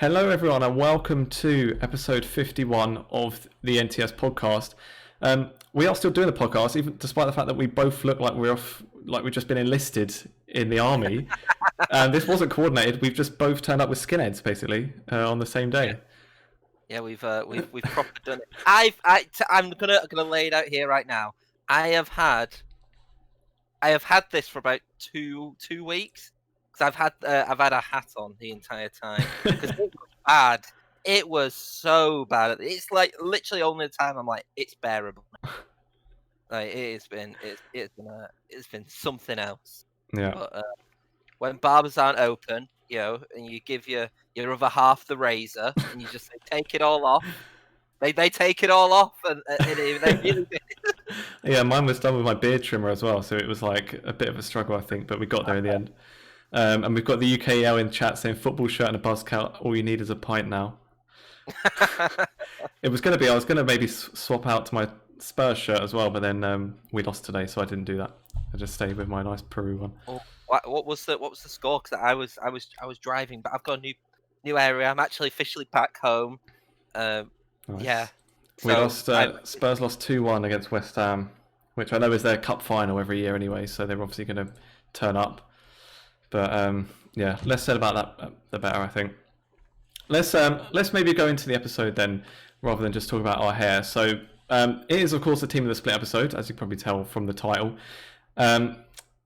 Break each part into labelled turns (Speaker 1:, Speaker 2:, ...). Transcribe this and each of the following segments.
Speaker 1: Hello, everyone, and welcome to episode 51 of the NTS Podcast. We are still doing the podcast, even despite the fact that we both look like we've just been enlisted in the army. And this wasn't coordinated. We've just both turned up with skinheads, basically, on the same day.
Speaker 2: Yeah, we've properly done it. I'm gonna lay it out here right now. I have had this for about two weeks because I've had a hat on the entire time because it was bad. It was so bad. It's like literally only the time I'm like, it's bearable. Like it's been something else.
Speaker 1: Yeah.
Speaker 2: But when barbers aren't open, and you give your other half the razor and you just say, take it all off. They take it all off, and they really did.
Speaker 1: Yeah, mine was done with my beard trimmer as well, so it was like a bit of a struggle, I think, but we got there in the end. And we've got the UKEL in chat saying football shirt and a buzz cut. All you need is a pint now. I was going to maybe swap out to my Spurs shirt as well, but then we lost today, so I didn't do that. I just stayed with my nice Peru one.
Speaker 2: Oh, what was the score? Because I was driving, but I've got a new area. I'm actually officially back home.
Speaker 1: Nice.
Speaker 2: Yeah.
Speaker 1: We lost. Spurs lost 2-1 against West Ham, which I know is their cup final every year anyway, so they're obviously going to turn up. But yeah, less said about that, the better, I think. Let's maybe go into the episode then, rather than just talk about our hair. So it is, of course, the Team of the Split episode, as you can probably tell from the title.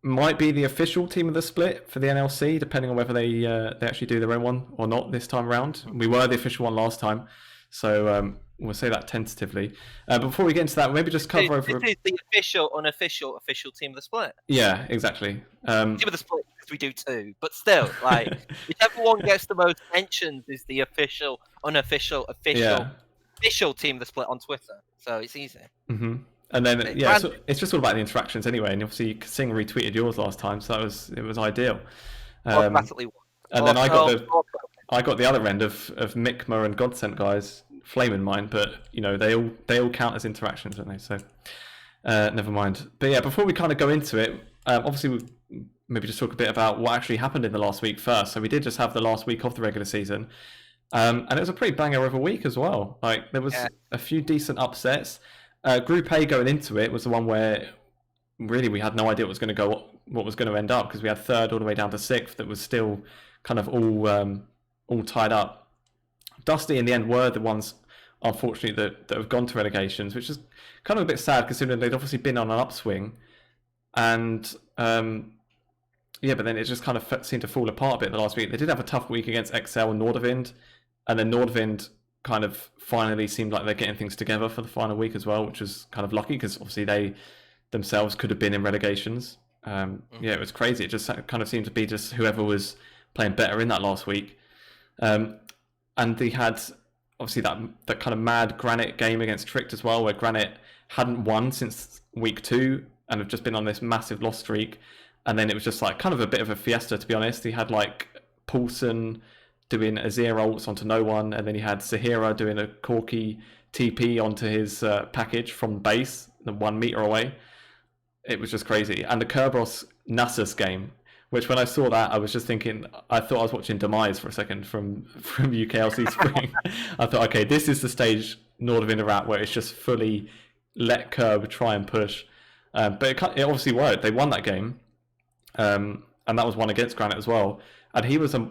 Speaker 1: Might be the official Team of the Split for the NLC, depending on whether they actually do their own one or not this time around. We were the official one last time, so we'll say that tentatively. But before we get into that, maybe just cover over...
Speaker 2: This is the official, unofficial Team of the Split.
Speaker 1: Yeah, exactly.
Speaker 2: Team of the Split, because we do two, but still, like, whichever one gets the most mentions is the official, unofficial, official Team of the Split on Twitter. So it's easy.
Speaker 1: Mm-hmm. And then, yeah, so it's just all about the interactions anyway. And obviously, Sing retweeted yours last time, so it was ideal.
Speaker 2: Automatically won.
Speaker 1: And then I got the other end of Mikma and Godsent guys flaming mine, but they all count as interactions, don't they? So never mind. But yeah, before we kind of go into it, obviously we maybe just talk a bit about what actually happened in the last week first. So we did just have the last week of the regular season, and it was a pretty banger of a week as well. Like there was a few decent upsets. Group A going into it was the one where really we had no idea what was going to end up, because we had third all the way down to sixth. That was still kind of all tied up. Dusty in the end were the ones, unfortunately, that have gone to relegations, which is kind of a bit sad considering they'd obviously been on an upswing, and but then it just kind of seemed to fall apart a bit the last week. They did have a tough week against XL and Nordavind, and then Nordavind kind of finally seemed like they're getting things together for the final week as well, which was kind of lucky because obviously they themselves could have been in relegations. Yeah, it was crazy. It just kind of seemed to be just whoever was playing better in that last week. And they had obviously that kind of mad Granite game against Tricked as well, where Granite hadn't won since week 2 and have just been on this massive loss streak. And then it was just like kind of a bit of a fiesta, to be honest. He had like Paulson doing a 0 ults onto no one, and then he had Sahira doing a Corky TP onto his package from base, 1 meter away. It was just crazy. And the Kerberos Nasus game, which when I saw that, I was just thinking, I thought I was watching Demise for a second from UKLC Spring. I thought, okay, this is the stage Nordavind are at where it's just fully let Kerb try and push. But it obviously worked. They won that game. And that was one against Granite as well. And he was a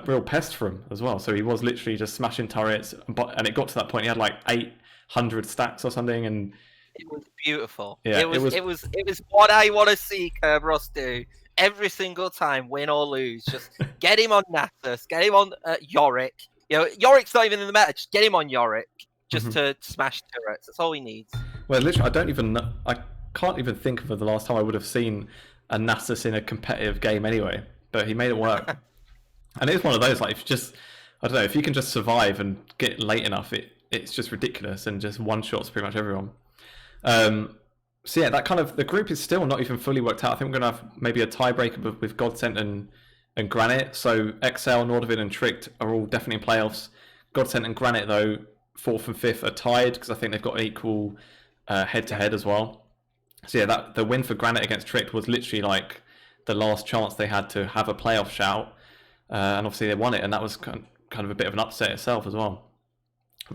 Speaker 1: real pest for him as well. So he was literally just smashing turrets, and it got to that point he had like 800 stacks or something, and
Speaker 2: it was beautiful.
Speaker 1: Yeah,
Speaker 2: it was what I want to see Kerberos do every single time, win or lose. Just get him on Nasus, get him on Yorick. Yorick's not even in the meta. Just get him on Yorick just to smash turrets. That's all he needs.
Speaker 1: Well, literally, I can't even think of the last time I would have seen a Nasus in a competitive game anyway. But he made it work. And it's one of those, like, if you can just survive and get late enough, it's just ridiculous, and just one-shots pretty much everyone. So yeah, that kind of, the group is still not even fully worked out. I think we're going to have maybe a tiebreaker with Godsent and Granite. So XL, Nordavind and Tricked are all definitely in playoffs. Godsent and Granite, though, 4th and 5th are tied, because I think they've got an equal head-to-head as well. So yeah, the win for Granite against Tricked was literally like the last chance they had to have a playoff shout. and obviously they won it, and that was kind of a bit of an upset itself as well.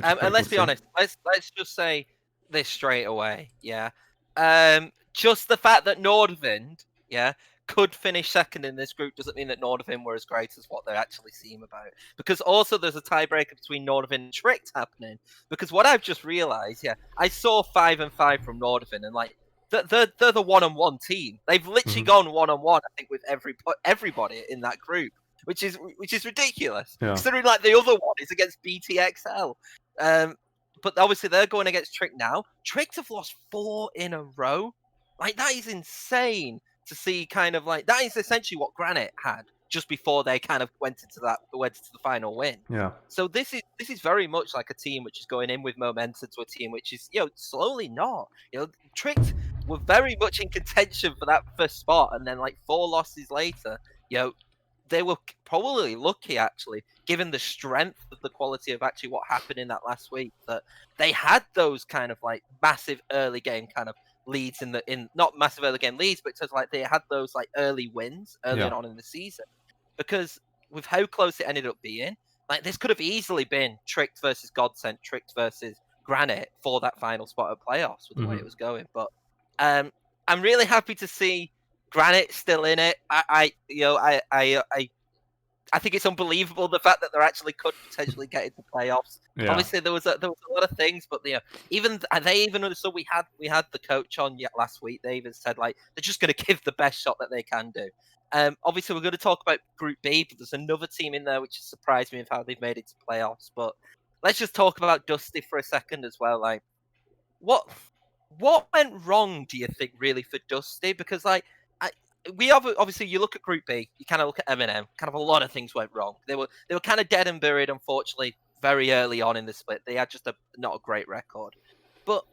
Speaker 2: And let's be honest, let's just say this straight away, yeah. Just the fact that Nordavind, yeah, could finish second in this group doesn't mean that Nordavind were as great as what they actually seem about. Because also there's a tiebreaker between Nordavind and Tricked happening. Because what I've just realised, yeah, I saw 5 and 5 from Nordavind, and like they're the 1-on-1 team. They've literally gone 1-on-1, I think, with everybody in that group, which is ridiculous.
Speaker 1: Yeah.
Speaker 2: Considering like the other one is against BTXL. But obviously they're going against Trick now. Trick have lost 4 in a row. Like, that is insane to see. Kind of like, that is essentially what Granite had just before they kind of went into the final win.
Speaker 1: Yeah.
Speaker 2: So this is very much like a team which is going in with momentum to a team which is, slowly not. Trick were very much in contention for that first spot, and then like 4 losses later, they were probably lucky, actually, given the strength of the quality of actually what happened in that last week, that they had those kind of like massive early game kind of leads in not massive early game leads, but just like they had those like early wins early on in the season. Because with how close it ended up being, like this could have easily been Tricked versus Godsent, Tricked versus Granite for that final spot of playoffs with the way it was going. But I'm really happy to see Granite still in it. I think it's unbelievable the fact that they actually could potentially get into playoffs. Yeah. Obviously, there was a lot of things, but even so, we had the coach on last week. They even said like they're just going to give the best shot that they can do. Obviously, we're going to talk about Group B, but there's another team in there which has surprised me with how they've made it to playoffs. But let's just talk about Dusty for a second as well. Like, what went wrong? Do you think really for Dusty? Because like. Obviously you look at Group B, you kind of look at M&M, kind of a lot of things went wrong. They were kind of dead and buried, unfortunately, very early on in the split. They had just not a great record. But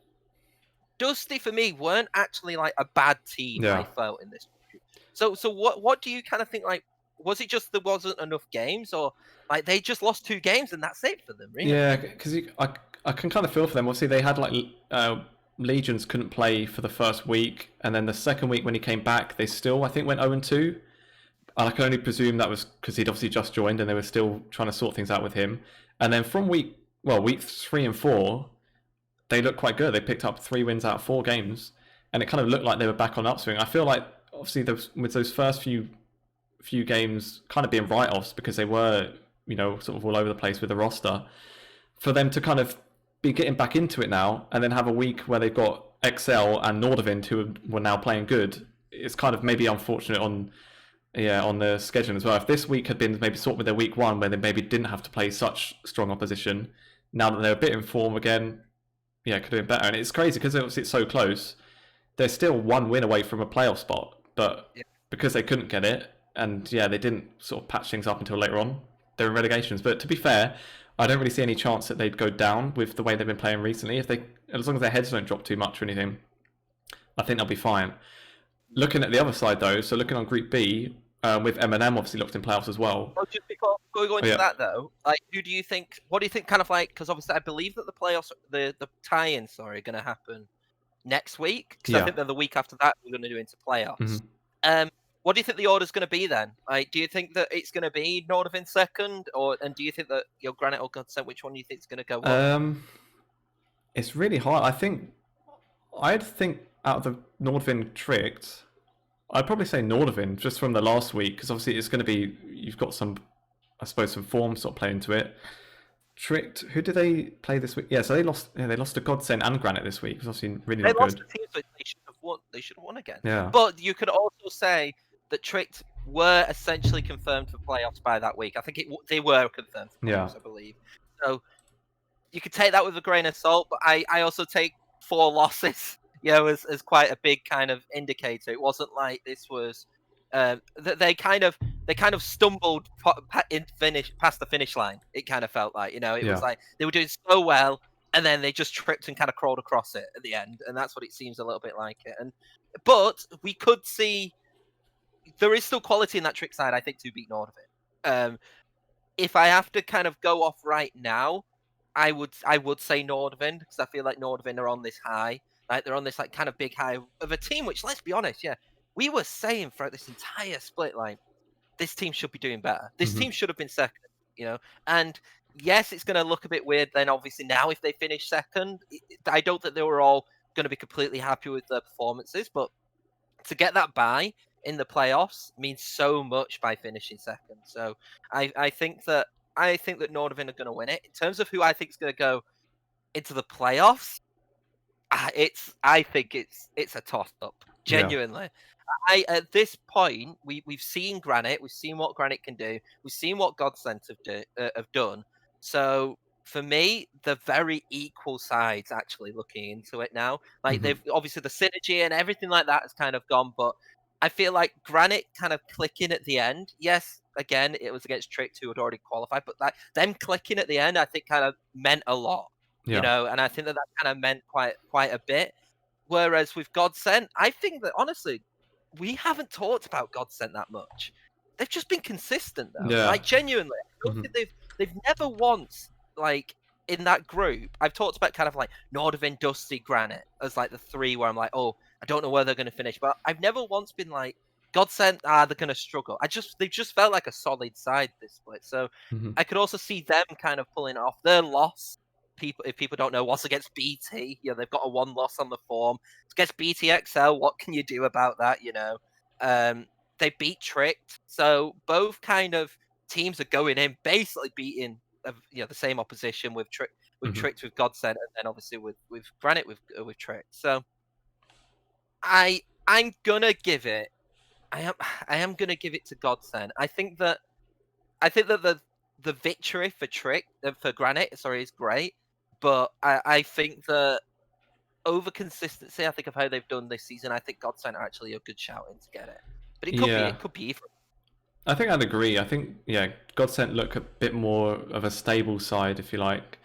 Speaker 2: Dusty, for me, weren't actually like a bad team, I felt, in this group. So what do you kind of think, like, was it just there wasn't enough games, or like they just lost 2 games and that's it for them, really?
Speaker 1: Yeah, because I can kind of feel for them. Obviously, they had like Legions couldn't play for the first week, and then the second week when he came back, they still, I think, went 0-2. And I can only presume that was because he'd obviously just joined and they were still trying to sort things out with him. And then from week 3 and 4, they looked quite good. They picked up 3 wins out of 4 games, and it kind of looked like they were back on upswing. I feel like obviously with those first few games kind of being write-offs because they were, sort of all over the place with the roster, for them to kind of be getting back into it now and then have a week where they've got XL and Nordavind who were now playing good, it's kind of maybe unfortunate on the schedule as well. If this week had been maybe sort of with their week 1 where they maybe didn't have to play such strong opposition, now that they're a bit in form again, it could have been better. And it's crazy because obviously it's so close, they're still 1 win away from a playoff spot, but because they couldn't get it, and they didn't sort of patch things up until later on, they're in relegations. But to be fair, I don't really see any chance that they'd go down with the way they've been playing recently. As long as their heads don't drop too much or anything, I think they'll be fine. Looking at the other side though, so looking on Group B, with M&M obviously locked in playoffs as well.
Speaker 2: Well, just before we go into that though, like, what do you think kind of like, because obviously I believe that the playoffs, the tie-ins, are going to happen next week, because I think that the week after that we're going to do into playoffs. What do you think the order's going to be then? Like, do you think that it's going to be Nordavind second, and do you think that Granite or Godsent, which one do you think is going to go on?
Speaker 1: It's really hard. I'd think out of the Nordavind Tricked, I'd probably say Nordavind just from the last week, because obviously it's going to be, you've got some form sort of play into it. Tricked, who did they play this week? Yeah, so they lost to Godsent and Granite this week. It was obviously really not good. They lost to teams that they should have won.
Speaker 2: They should have won again. Yeah. But you could also say that Tricked were essentially confirmed for playoffs by that week. I think they were confirmed for playoffs, I believe. So you could take that with a grain of salt, but I also take 4 losses, as quite a big kind of indicator. It wasn't like this was they kind of stumbled past the finish line. It kind of felt like, it was like they were doing so well, and then they just tripped and kind of crawled across it at the end, and that's what it seems a little bit like it. But we could see there is still quality in that Trick side, I think, to beat Nordavind. If I have to kind of go off right now, I would say Nordavind, because I feel like Nordavind are on this high. Like, they're on this like kind of big high of a team which, let's be honest, we were saying throughout this entire split, like, this team should be doing better. This team should have been second, and yes, it's going to look a bit weird then, obviously, now if they finish second. I don't think they were all going to be completely happy with their performances, but to get that bye in the playoffs means so much by finishing second. So I think that Nordvin are going to win it. In terms of who I think is going to go into the playoffs, I think it's a toss up. Genuinely. Yeah. At this point, we've seen Granite, we've seen what Granite can do, we've seen what Godsent have done. So for me, the very equal sides actually looking into it now. Like they've obviously the synergy and everything like that has kind of gone, but I feel like Granite kind of clicking at the end. Yes, again, it was against Tricked who had already qualified, but like them clicking at the end, I think kind of meant a lot. And I think that kind of meant quite a bit. Whereas with Godsent, I think that honestly, we haven't talked about Godsent that much. They've just been consistent though. Yeah. Like genuinely, I don't think they've never once, like in that group, I've talked about kind of like Nordvin, Dusty, Granite as like the three where I'm like, oh, I don't know where they're going to finish, but I've never once been like Godsent, they're going to struggle. They just felt like a solid side this split. So I could also see them kind of pulling off their loss. If people don't know, was against BT. They've got a 1 loss on the form. It's against BTXL. What can you do about that? They beat Tricked, so both kind of teams are going in basically beating the same opposition with Tricked with Godsent, and then obviously with Granite with Tricked. So I'm gonna give it. I am gonna give it to Godsent. I think that the victory for Granite, is great. But I think that over consistency, I think of how they've done this season, I think Godsent are actually a good shout in to get it. But it could be either.
Speaker 1: I think I'd agree. I think Godsent look a bit more of a stable side, if you like.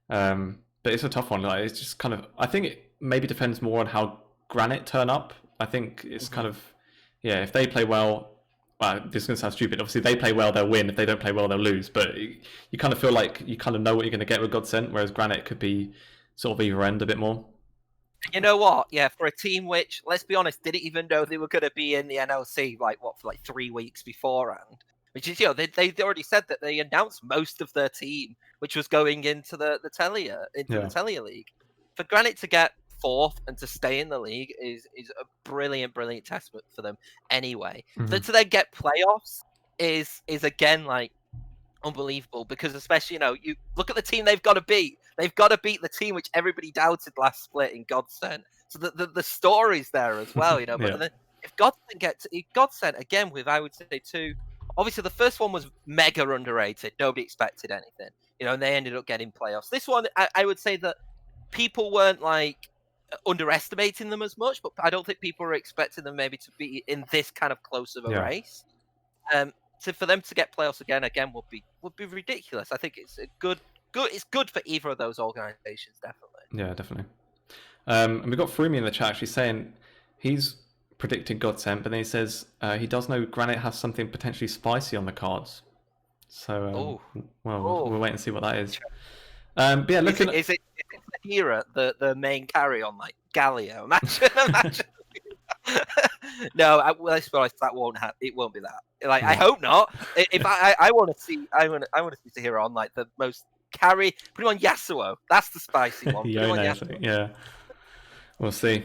Speaker 1: But it's a tough one. Like it's just kind of. I think it maybe depends more on how Granite turn up. I think it's kind of if they play well. Well, this is going to sound stupid. Obviously, if they play well, they'll win. If they don't play well, they'll lose. But you kind of feel like you kind of know what you're going to get with Godsent, whereas Granite could be sort of either end a bit more.
Speaker 2: You know what? Yeah, for a team which, let's be honest, didn't even know they were going to be in the NLC for 3 weeks beforehand. Which is, they already said that they announced most of their team, which was going into the Telia League. For Granite to get 4th and to stay in the league is a brilliant testament for them anyway. To then get playoffs is again like unbelievable, because especially you look at the team they've got to beat. They've got to beat the team which everybody doubted last split in Godsent. So the story's there as well, But then if Godsent again with, I would say, 2. Obviously the first one was mega underrated. Nobody expected anything, and they ended up getting playoffs. This one, I would say that people weren't like underestimating them as much, but I don't think people were expecting them maybe to be in this kind of close of a race. So for them to get playoffs again would be ridiculous. I think it's good. It's good for either of those organizations, definitely.
Speaker 1: Yeah, definitely. And we got Frumi in the chat actually saying he's predicted Godsent, but then he says he does know Granite has something potentially spicy on the cards. So we'll wait and see what that is. But yeah, looking
Speaker 2: is it Hira, the main carry on like Galio? Imagine. No, let's be honest, that won't happen. It won't be that. Like, I hope not. If I want to see, I want to see Hira on like the most carry. Put him on Yasuo. That's the spicy one.
Speaker 1: Yeah, we'll see.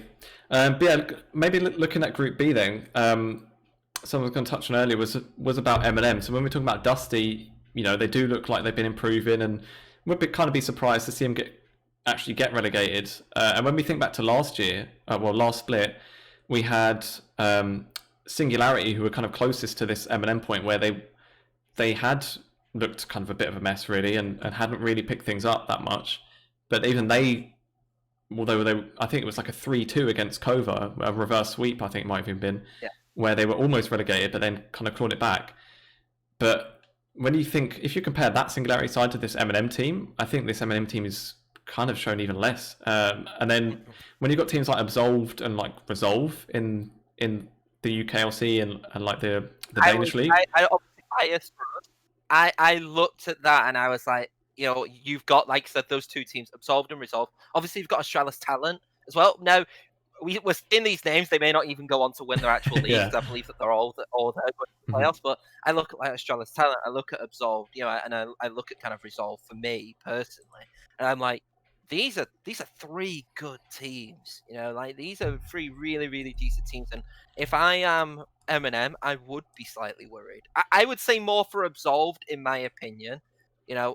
Speaker 1: But yeah, maybe looking at Group B then. Someone was going to touch on earlier was about M&M. So when we're talking about Dusty, they do look like they've been improving, and would kind of be surprised to see them actually get relegated. And when we think back to last year, last split, we had Singularity, who were kind of closest to this M&M point, where they had looked kind of a bit of a mess really, and hadn't really picked things up that much. But even they, although I think it was like a 3-2 against Kova, a reverse sweep I think it might have even been, where they were almost relegated, but then kind of clawed it back. But when you think, if you compare that Singularity side to this M&M team, I think this M&M team is kind of shown even less. And then when you've got teams like Absolved and like Resolve in the UKLC and like the Danish league,
Speaker 2: I looked at that and I was like, you've got, like I said, those two teams, Absolved and Resolve. Obviously, you've got Astralis Talent as well. Now, we're seeing these names. They may not even go on to win their actual leagues. I believe that they're all there going to playoffs. But I look at like Australia's talent. I look at Absolved, and I look at kind of Resolve for me personally, and I'm like, these are 3 good teams. Like these are 3 really, really decent teams. And if I am Eminem, I would be slightly worried. I would say more for Absolved, in my opinion.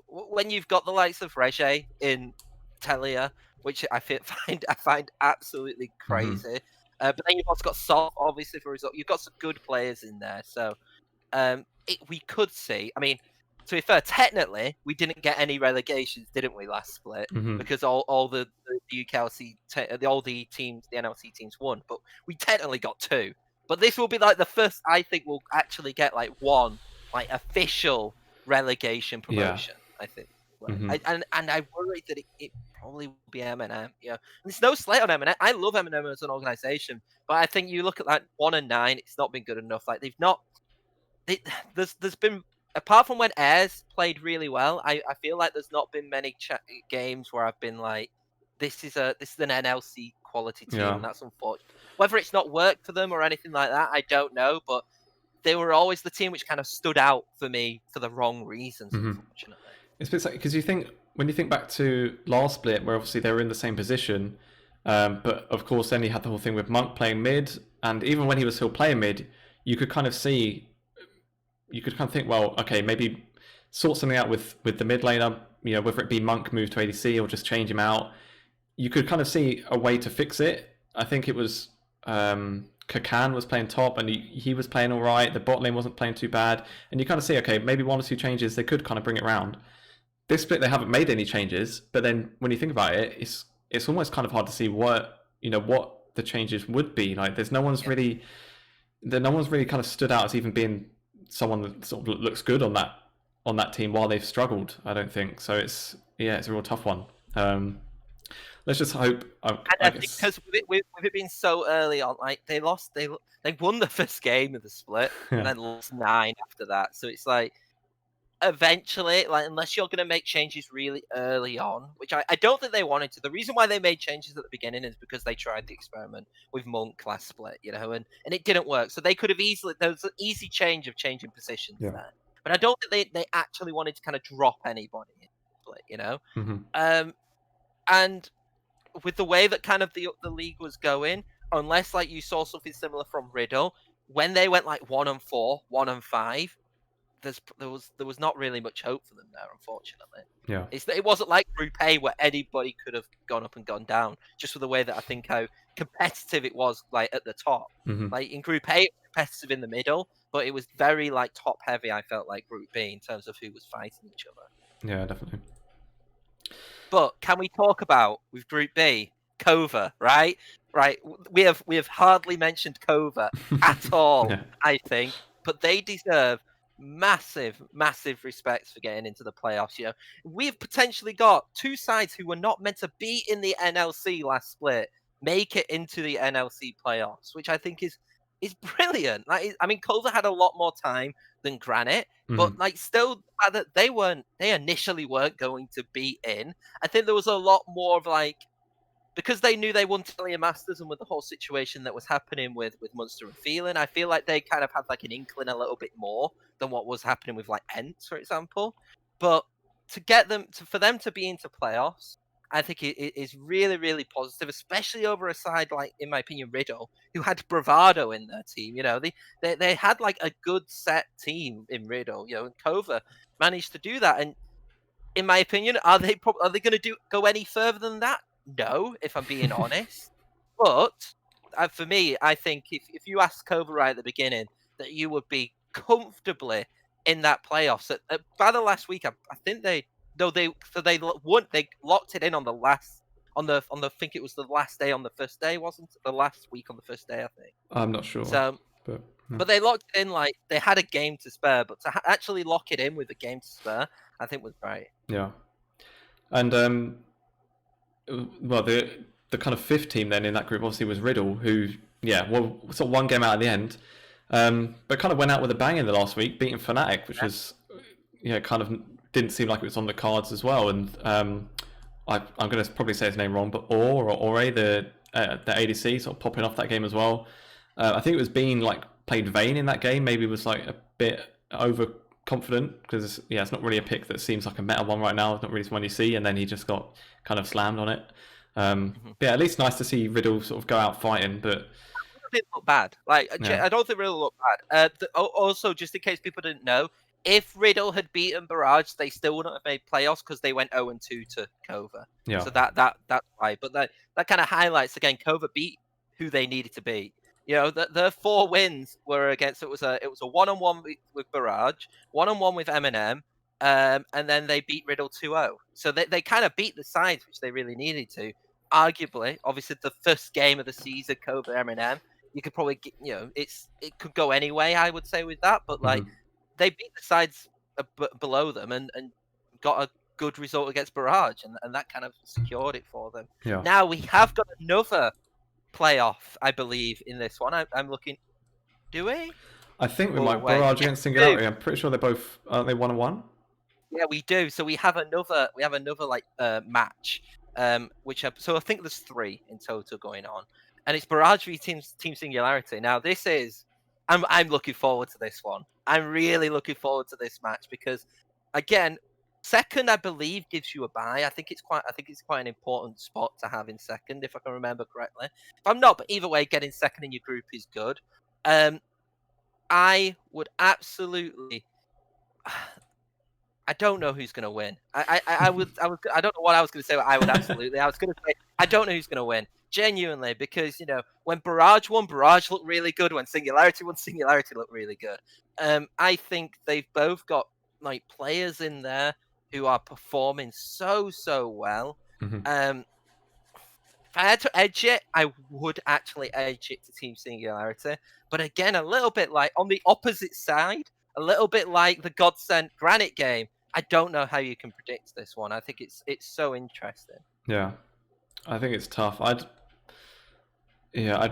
Speaker 2: When you've got the likes of Regé in Telia, which I find absolutely crazy. But then you've also got Sol, obviously, for Result. You've got some good players in there. So we could see. I mean, to be fair, technically, we didn't get any relegations, didn't we, last split? Because all the UKLC, all the teams, the NLC teams won. But we technically got 2. But this will be like the first, I think, we'll actually get like 1 like official relegation promotion, I think. And I worry that it probably will be M&M. There's no slate on M&M. I love M&M as an organisation, but I think you look at like 1 and 9, it's not been good enough. Like there's been, apart from when Airs played really well, I feel like there's not been many games where I've been like, this is an NLC quality team, and that's unfortunate. Whether it's not worked for them or anything like that, I don't know, but they were always the team which kind of stood out for me for the wrong reasons, unfortunately.
Speaker 1: It's a bit like, because when you think back to last split, where obviously they were in the same position, but of course then you had the whole thing with Monk playing mid, and even when he was still playing mid, you could kind of think, well, okay, maybe sort something out with the mid laner, whether it be Monk move to ADC or just change him out. You could kind of see a way to fix it. I think it was Kakan was playing top, and he was playing all right. The bot lane wasn't playing too bad, and you kind of see, okay, maybe 1 or 2 changes they could kind of bring it around. This split they haven't made any changes, but then when you think about it, it's almost kind of hard to see what the changes would be. Like no one's really kind of stood out as even being someone that sort of looks good on that team while they've struggled. I don't think so. It's a real tough one. Let's just hope.
Speaker 2: I think because with it being so early on, like they won the first game of the split and then lost 9 after that. So it's like, eventually, like, unless you're going to make changes really early on, which I don't think they wanted to. The reason why they made changes at the beginning is because they tried the experiment with Monk last split, and it didn't work. So they could have there was an easy change of changing positions there. But I don't think they actually wanted to kind of drop anybody in the split, and with the way that kind of the league was going, unless like you saw something similar from Riddle, when they went like 1-4, 1-5, there was not really much hope for them there, unfortunately. It wasn't like Group A where anybody could have gone up and gone down, just for the way that I think how competitive it was like at the top. Like in Group A, it was competitive in the middle, but it was very like top heavy. I felt like Group B in terms of who was fighting each other.
Speaker 1: Yeah, definitely.
Speaker 2: But can we talk about with Group B, Kova, right? Right. We have hardly mentioned Kova at all, I think, but they deserve massive respects for getting into the playoffs. We've potentially got 2 sides who were not meant to be in the NLC last split make it into the NLC playoffs, which I think is brilliant. Like, I mean, Kova had a lot more time than Granite, but like still, that they initially weren't going to be in. I think there was a lot more of like, because they knew they won Telia Masters and with the whole situation that was happening with Munster and Phelan, I feel like they kind of had like an inkling a little bit more than what was happening with like Ents, for example. But for them to be into playoffs, I think it is really, really positive, especially over a side like, in my opinion, Riddle, who had Bravado in their team. They had like a good set team in Riddle. And Kova managed to do that. And in my opinion, are they going to go any further than that? No, if I'm being honest. But for me, I think if you asked Kova right at the beginning that you would be comfortably in that playoffs, by the last week, I think they locked it in on the last I think it was the last day on the first day, wasn't it? The last week on the first day, I think.
Speaker 1: I'm not sure.
Speaker 2: So, but they locked it in like they had a game to spare, but to actually lock it in with a game to spare, I think was great.
Speaker 1: Yeah, and well, the kind of 5th team then in that group obviously was Riddle, who sort of 1 game out at the end, but kind of went out with a bang in the last week, beating Fnatic, which was kind of didn't seem like it was on the cards as well. And I'm going to probably say his name wrong, but Ore, the the ADC, sort of popping off that game as well. I think it was being like played Vayne in that game. Maybe was like a bit overconfident because it's not really a pick that seems like a meta one right now. It's not really one you see, and then he just got kind of slammed on it. But yeah, at least nice to see Riddle sort of go out fighting, but.
Speaker 2: Didn't look bad. Like, I don't think Riddle looked bad. Also, just in case people didn't know, if Riddle had beaten Barrage, they still wouldn't have made playoffs because they went 0-2 to Kova.
Speaker 1: Yeah.
Speaker 2: So that's why. But that kind of highlights again, Kova beat who they needed to beat. You know, the 4 wins were against it was a 1-on-1 with Barrage, 1-on-1 with Eminem, and then they beat Riddle 2-0. So they kind of beat the sides which they really needed to. Arguably, obviously, the first game of the season, Kova Eminem. You could probably, it could go any way, I would say, with that. But like, they beat the sides below them and got a good result against Barrage, and that kind of secured it for them.
Speaker 1: Yeah.
Speaker 2: Now we have got another playoff, I believe, in this one. I'm looking. Do we?
Speaker 1: I think we might. Barrage against Singularity. I'm pretty sure they're both. Aren't they 1-1?
Speaker 2: Yeah, we do. So we have another like match. So I think there's 3 in total going on. And it's Barrage v Team Singularity. Now this is, I'm looking forward to this one. I'm really looking forward to this match because, again, second I believe gives you a bye. I think it's quite an important spot to have in second, if I can remember correctly. If I'm not, but either way, getting second in your group is good. I would absolutely. I don't know who's going to win. I don't know what I was going to say, but I would absolutely. I was going to say I don't know who's going to win. Genuinely, because when Barrage won, Barrage looked really good. When Singularity won, Singularity looked really good. I think they've both got like players in there who are performing so well. If I had to edge it, I would actually edge it to Team Singularity. But again, a little bit like on the opposite side, a little bit like the Godsent Granite game. I don't know how you can predict this one. I think it's so interesting.
Speaker 1: Yeah, I think it's tough. I'd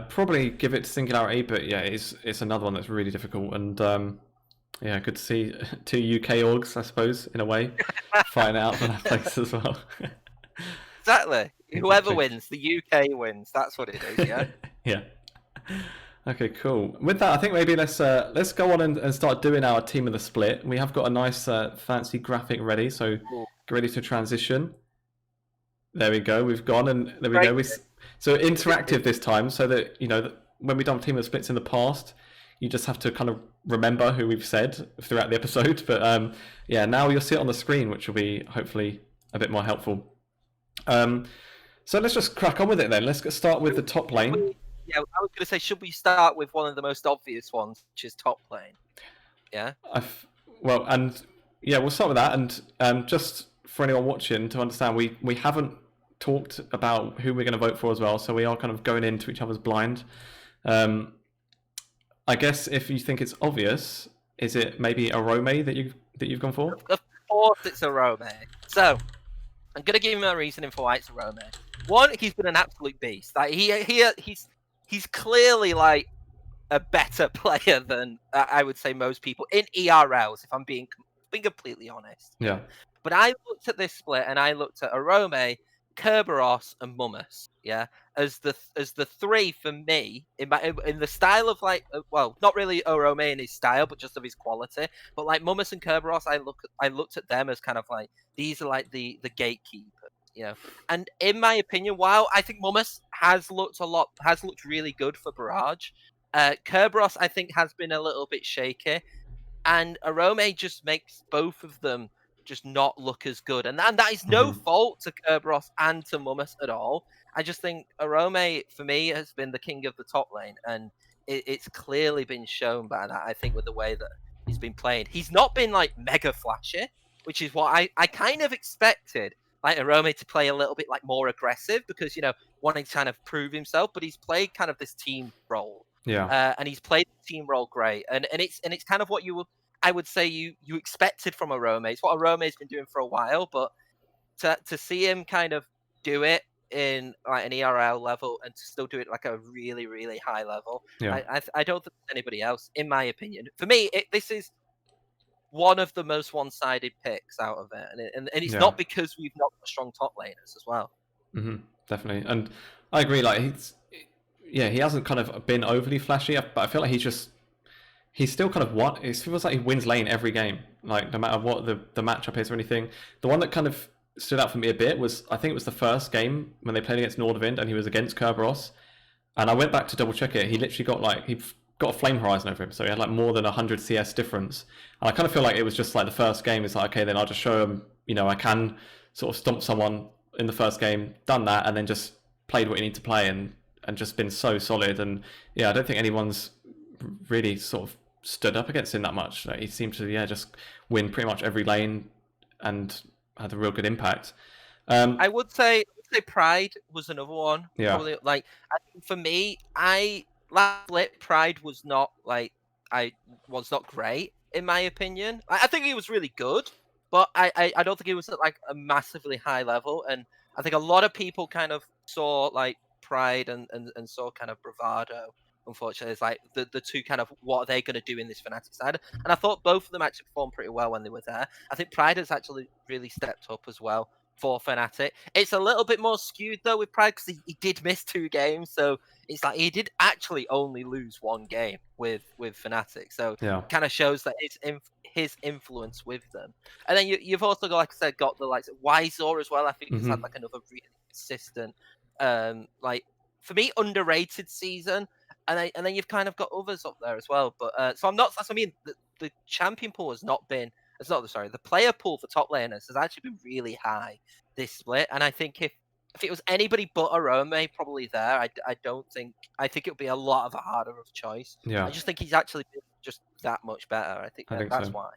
Speaker 1: probably give it to Singularity, but yeah, it's another one that's really difficult. And good to see 2 UK orgs, I suppose, in a way, fighting out for that place as well.
Speaker 2: Exactly. Whoever wins, the UK wins. That's what it is. Yeah.
Speaker 1: Yeah. Okay, cool. With that, I think maybe let's go on and start doing our team of the split. We have got a nice fancy graphic ready, so get ready to transition. There we go. We've gone, and there we go. So interactive this time, so that when we've done team of splits in the past, you just have to kind of remember who we've said throughout the episode. But now you'll see it on the screen, which will be hopefully a bit more helpful. So let's just crack on with it then. Let's start with the top lane.
Speaker 2: Yeah, I was going to say, should we start with one of the most obvious ones, which is top lane? Yeah.
Speaker 1: We'll start with that. And just for anyone watching to understand, we haven't talked about who we're going to vote for as well, so we are kind of going into each other's blind. I guess if you think it's obvious, is it maybe a Rome that you've gone for?
Speaker 2: Of course, it's a Rome. So I'm going to give him a reasoning for why it's a Rome. One, he's been an absolute beast. Like he's clearly like a better player than I would say most people in ERLs. If I'm being completely honest.
Speaker 1: Yeah.
Speaker 2: But I looked at this split and I looked at Arome, Kerberos, and Mummus. Yeah, as the 3 for me in the style of like not really Arome in his style, but just of his quality. But like Mummus and Kerberos, I looked at them as kind of like these are like the gatekeepers. And in my opinion, while I think Mummus has looked really good for Barrage, Kerberos I think has been a little bit shaky, and Arome just makes both of them just not look as good, and that is no fault to Kerberos and to Mummus at all. I just think Arome for me has been the king of the top lane, and it's clearly been shown by that. I think with the way that he's been playing, he's not been like mega flashy, which is what I kind of expected. Like Arome to play a little bit like more aggressive because wanting to kind of prove himself, but he's played kind of this team role.
Speaker 1: Yeah.
Speaker 2: And he's played the team role great, and it's kind of what I would say you expected from Arome. It's what Arome's been doing for a while, but to see him kind of do it in like an ERL level and to still do it like a really, really high level, I don't think there's anybody else, in my opinion. For me, this is one of the most one-sided picks out of it, and it's not because we've not got strong top laners as well.
Speaker 1: Definitely, and I agree. Like he hasn't kind of been overly flashy, but I feel like he's still kind of it feels like he wins lane every game, like no matter what the matchup is or anything. The one that kind of stood out for me a bit was, I think it was the first game when they played against Nordavind and he was against Kerberos, and I went back to double check it. He literally got a flame horizon over him, so he had like more than 100 CS difference. And I kind of feel like it was just like the first game. It's like, okay, then I'll just show him, I can sort of stomp someone in the first game, done that, and then just played what you need to play and just been so solid. And yeah, I don't think anyone's really sort of stood up against him that much. Like, he seemed to just win pretty much every lane and had a real good impact.
Speaker 2: I would say Pride was another one.
Speaker 1: Yeah.
Speaker 2: Probably, like, I think for me, last split Pride was not great in my opinion. I think he was really good, but I don't think he was at like a massively high level. And I think a lot of people kind of saw like Pride and saw kind of Bravado. Unfortunately, it's like the two kind of, what are they going to do in this Fnatic side? And I thought both of them actually performed pretty well when they were there. I think Pride has actually really stepped up as well for Fnatic. It's a little bit more skewed though with Pride because he did miss 2 games, so it's like he did actually only lose 1 game with Fnatic. So it kind of shows that his influence with them. And then you've also got, like I said, got the likes of Wyzor as well. I think he's had like another really consistent, like for me, underrated season. And then you've kind of got others up there as well. But so I'm not. That's what I mean. The champion pool has not been. It's not. Sorry, the player pool for top laners has actually been really high this split. And I think if it was anybody but Arome probably there, I don't think. I think it would be a lot of a harder of choice.
Speaker 1: Yeah.
Speaker 2: I just think he's actually been just that much better. I think that's why.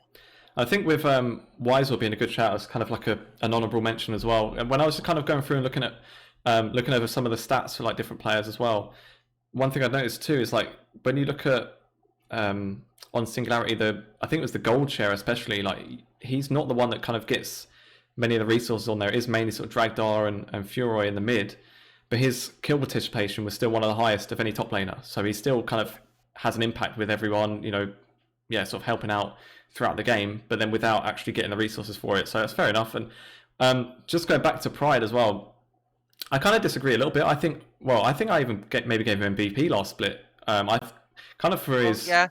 Speaker 1: I think with Wyzor being a good shout as kind of like an honourable mention as well. And when I was kind of going through and looking over some of the stats for like different players as well. One thing I noticed too is like when you look at on Singularity, I think it was the gold share especially, like he's not the one that kind of gets many of the resources on there. It is mainly sort of Dragdar and Furoy in the mid, but his kill participation was still one of the highest of any top laner. So he still kind of has an impact with everyone, sort of helping out throughout the game, but then without actually getting the resources for it. So that's fair enough. And just going back to Pride as well, I kind of disagree a little bit. I think I even maybe gave him MVP last split. I kind of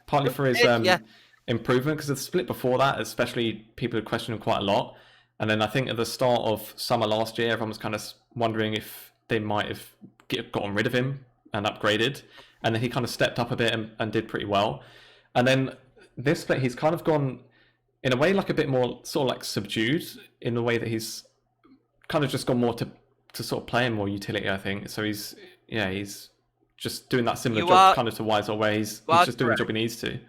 Speaker 1: partly for his improvement, because the split before that, especially people had questioned him quite a lot. And then I think at the start of summer last year, everyone was kind of wondering if they might have gotten rid of him and upgraded. And then he kind of stepped up a bit and did pretty well. And then this split, he's kind of gone in a way like a bit more sort of like subdued, in the way that he's kind of just gone more to sort of playing more utility, I think. So he's just doing that similar job kind of to Wyzor, where he's just doing the job he needs to.
Speaker 2: You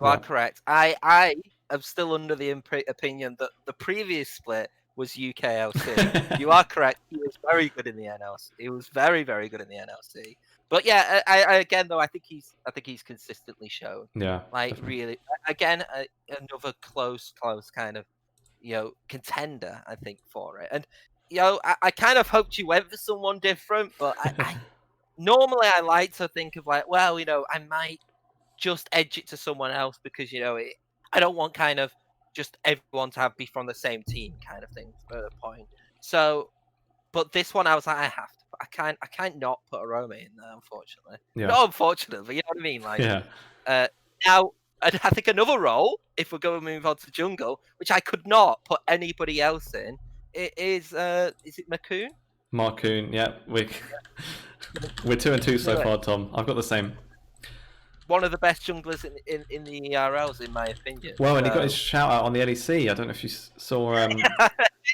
Speaker 2: are correct. I am still under the opinion that the previous split was UKLC. You are correct. He was very good in the NLC. He was very, very good in the NLC. But yeah, I again though, I think he's consistently shown.
Speaker 1: Yeah.
Speaker 2: Like
Speaker 1: definitely.
Speaker 2: really, again, another close kind of contender, I think, for it. And I kind of hoped you went for someone different, but I normally I like to think of like, well, I might just edge it to someone else because I don't want kind of just everyone to be from the same team kind of thing for the point. So, but this one I was like, I have to. I can't not put Arome in there, unfortunately.
Speaker 1: Yeah.
Speaker 2: Not unfortunately, but you know what I mean. Like,
Speaker 1: yeah.
Speaker 2: Now, I think another role, if we're going to move on to jungle, which I could not put anybody else in, it is it Marcoon?
Speaker 1: Marcoon, yeah. We're 2-2 so far, Tom. I've got the same.
Speaker 2: One of the best junglers in the ERLs, in my opinion.
Speaker 1: Well, and he got his shout out on the LEC. I don't know if you saw.
Speaker 2: Did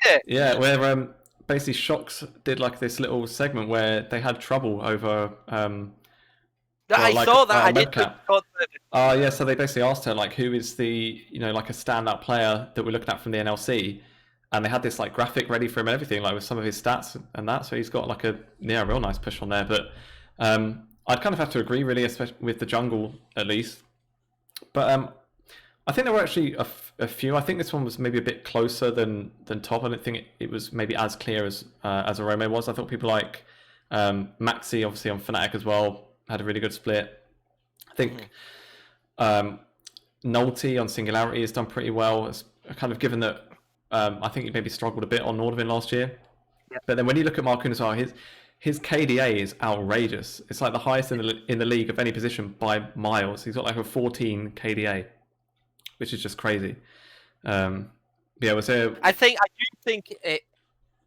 Speaker 2: it?
Speaker 1: Yeah, where basically Shox did like this little segment where they had trouble over.
Speaker 2: I saw that. I did.
Speaker 1: Yeah, so they basically asked her like, who is the like a standout player that we're looking at from the NLC, and they had this like graphic ready for him and everything, like with some of his stats and that. So he's got like a real nice push on there. But I'd kind of have to agree, really, especially with the jungle at least. But I think there were actually a few. I think this one was maybe a bit closer than top. I don't think it was maybe as clear as Arome was. I thought people like Maxi, obviously on Fnatic as well, had a really good split. I think Nolte on Singularity has done pretty well. It's kind of given that I think he maybe struggled a bit on Nordavind last year.
Speaker 2: Yep.
Speaker 1: But then when you look at Marcoon as well, his KDA is outrageous. It's like the highest in the league of any position by miles. He's got like a 14 KDA, which is just crazy. Yeah, was there?
Speaker 2: I do think it.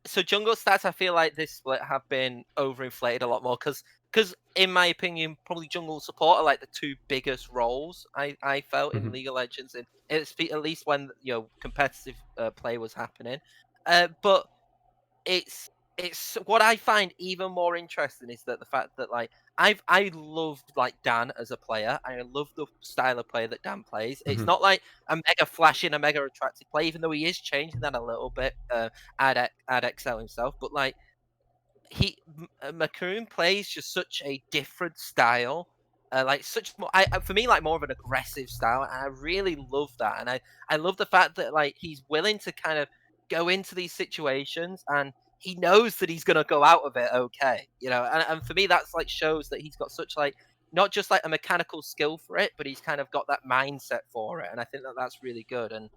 Speaker 2: So jungle stats, I feel like this split have been overinflated a lot more because in my opinion, probably jungle support are like the two biggest roles I felt in League of Legends, and it's at least when competitive play was happening. But it's what I find even more interesting is that the fact that like I loved like Dan as a player. I love the style of play that Dan plays. It's not like a mega flashing, a mega attractive play, even though he is changing that a little bit. Ad Excel himself, but like Macoon plays just such a different style. Like such more, for me, like more of an aggressive style, and I really love that. And I love the fact that like he's willing to kind of go into these situations, and he knows that he's gonna go out of it okay, And for me, that's like shows that he's got such like not just like a mechanical skill for it, but he's kind of got that mindset for it, and I think that that's really good. And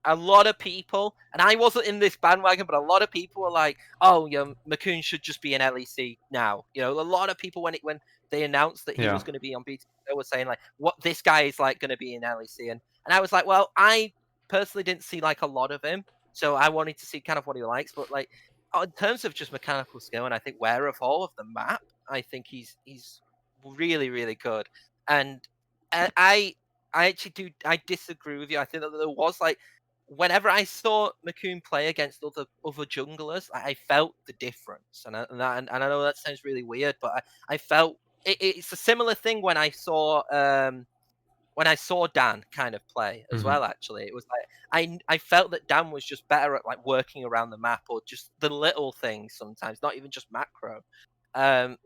Speaker 2: a lot of people, and I wasn't in this bandwagon, but a lot of people were like, "Oh, Macoon should just be an LEC now." A lot of people when they announced that he was going to be on BT, they were saying like, "What this guy is like going to be in LEC," and I was like, "Well, I personally didn't see like a lot of him, so I wanted to see kind of what he likes." But like in terms of just mechanical skill, and I think wherewithal of the map, I think he's really really good. And I actually I disagree with you. I think that there was like, whenever I saw Macoon play against other junglers, I felt the difference, and I know that sounds really weird, but I felt it's a similar thing when I saw Dan kind of play as well. Actually, it was like I felt that Dan was just better at like working around the map or just the little things sometimes, not even just macro. And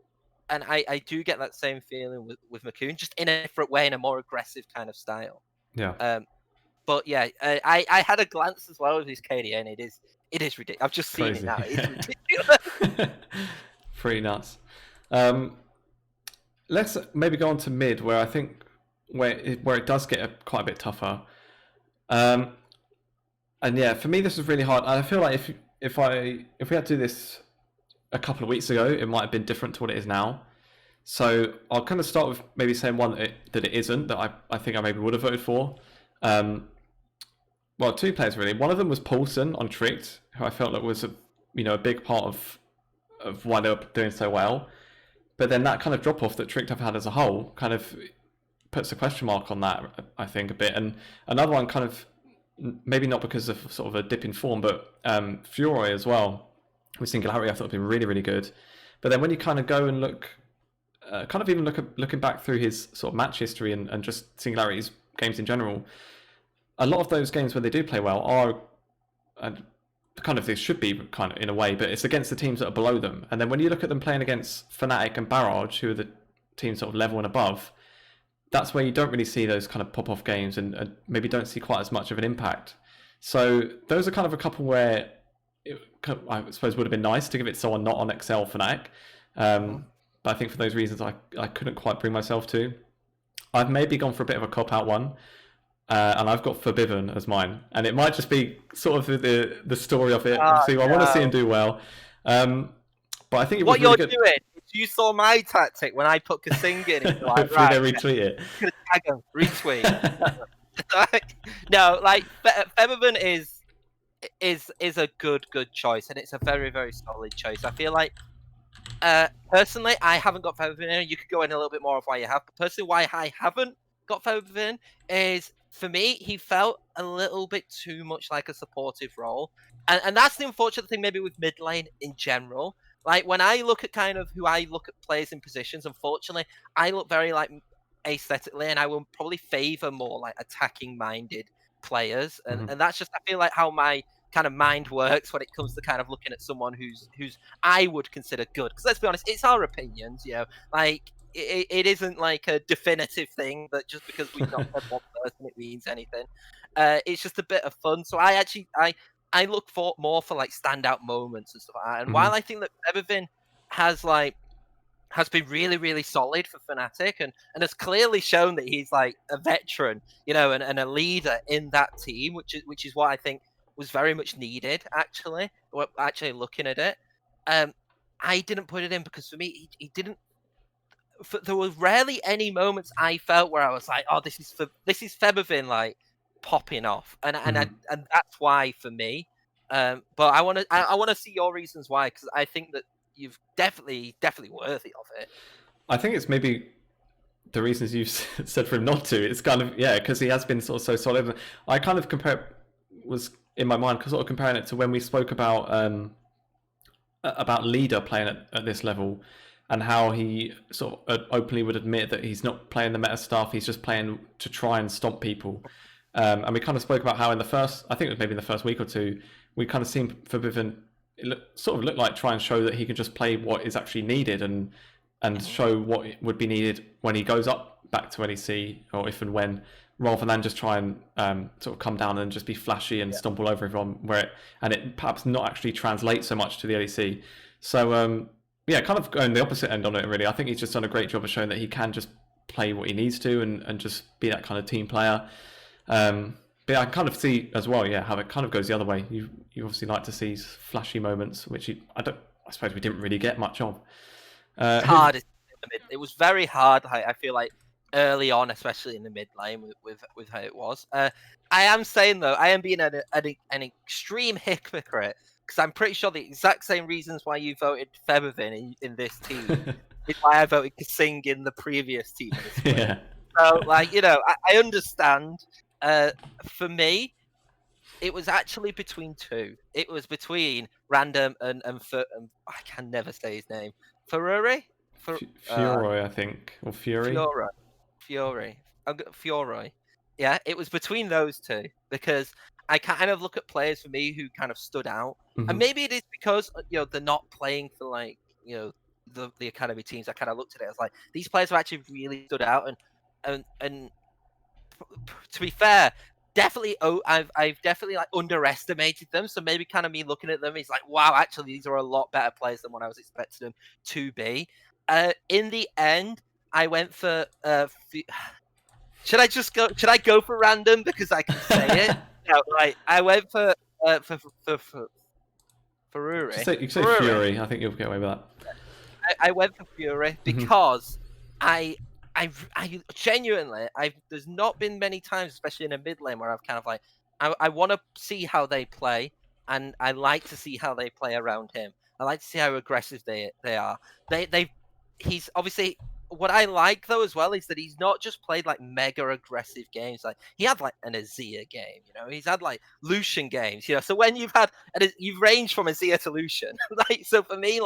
Speaker 2: I do get that same feeling with Macoon, just in a different way, in a more aggressive kind of style.
Speaker 1: Yeah.
Speaker 2: But yeah, I had a glance as well of his KDA, and it is ridiculous. I've just seen
Speaker 1: Crazy.
Speaker 2: it now. It's ridiculous.
Speaker 1: Pretty nuts. Let's maybe go on to mid, where I think where it does get quite a bit tougher. And yeah, for me this is really hard. I feel like if we had to do this a couple of weeks ago, it might have been different to what it is now. So I'll kind of start with maybe saying one that it isn't, that I think I maybe would have voted for. Well, two players really. One of them was Paulson on Tricked, who I felt like was a big part of why they were doing so well. But then that kind of drop off that Tricked have had as a whole kind of puts a question mark on that, I think, a bit. And another one kind of, maybe not because of sort of a dip in form, but Furoy as well with Singularity I thought had been really, really good. But then when you kind of go and look, kind of even looking back through his sort of match history and just Singularity's games in general, a lot of those games where they do play well are kind of, they should be kind of in a way, but it's against the teams that are below them. And then when you look at them playing against Fnatic and Barrage, who are the teams sort of level and above, that's where you don't really see those kind of pop-off games and maybe don't see quite as much of an impact. So those are kind of a couple where I suppose would have been nice to give it to someone not on Excel Fnatic. But I think for those reasons I couldn't quite bring myself to. I've maybe gone for a bit of a cop-out one. And I've got Forbidden as mine, and it might just be sort of the story of it. I want to see him do well, but I think it was really good.
Speaker 2: What you're doing is you saw my tactic when I put Kasing in. It's like,
Speaker 1: hopefully they retweet it.
Speaker 2: Tag him, retweet. No, like Forbidden is a good choice, and it's a very very solid choice. I feel like personally, I haven't got Forbidden in. You could go in a little bit more of why you have, but personally, why I haven't got Forbidden is, for me, he felt a little bit too much like a supportive role. And that's the unfortunate thing maybe with mid lane in general. Like, when I look at kind of who I look at players in positions, unfortunately, I look very, like, aesthetically, and I will probably favour more, like, attacking-minded players. And that's just, I feel like, how my kind of mind works when it comes to kind of looking at someone who's I would consider good. Because let's be honest, it's our opinions, like, it isn't like a definitive thing that just because we've not said one person it means anything. It's just a bit of fun. So I look for more for like standout moments and stuff like that. And while I think that Evervin has been really really solid for Fnatic and has clearly shown that he's like a veteran, and a leader in that team, which is what I think was very much needed actually. Actually looking at it. I didn't put it in because for me, he didn't. There were rarely any moments I felt where I was like, "Oh, this is Febervin like popping off," and that's why for me. But I want to see your reasons why, because I think that you've definitely worthy of it.
Speaker 1: I think it's maybe the reasons you've said for him not to. It's kind of because he has been sort of so solid. I kind of was in my mind sort of comparing it to when we spoke about Leader playing at this level, and how he sort of openly would admit that he's not playing the meta stuff, he's just playing to try and stomp people. And we kind of spoke about how in the first, I think it was maybe in the first week or two, we kind of seen Forbidden sort of look like try and show that he can just play what is actually needed and show what would be needed when he goes up back to NEC, or if and when, rather than just try and sort of come down and just be flashy and stomp all over everyone, and it perhaps not actually translate so much to the NEC. So kind of going the opposite end on it, really. I think he's just done a great job of showing that he can just play what he needs to and just be that kind of team player. But I can kind of see as well, how it kind of goes the other way. You obviously like to see flashy moments, which I suppose we didn't really get much of.
Speaker 2: It's hard. It was very hard. I feel like early on, especially in the mid lane, with how it was. I am saying though, I am being an extreme hypocrite, because I'm pretty sure the exact same reasons why you voted Febervin in this team is why I voted Kasing in the previous team.
Speaker 1: Yeah.
Speaker 2: So, I understand. For me, it was actually between two. It was between Random and I can never say his name. Fury,
Speaker 1: I think, or Fury.
Speaker 2: Fury. Yeah, it was between those two, because I kind of look at players for me who kind of stood out, and maybe it is because they're not playing for the academy teams. I kind of looked at it as like, these players have actually really stood out, and to be fair, definitely I've definitely underestimated them. So maybe kind of me looking at them is like, wow, actually these are a lot better players than what I was expecting them to be. In the end, I went for should I go for Random because I can say it? No, I went for Fury.
Speaker 1: You can say Fury. I think you'll get away with that.
Speaker 2: I went for Fury because I genuinely, there's not been many times, especially in a mid lane, where I've kind of I want to see how they play, and I like to see how they play around him. I like to see how aggressive they are. He's obviously, what I like though as well is that he's not just played mega aggressive games. He had an Azir game, he's had Lucian games, so when you've ranged from Azir to Lucian, so for me,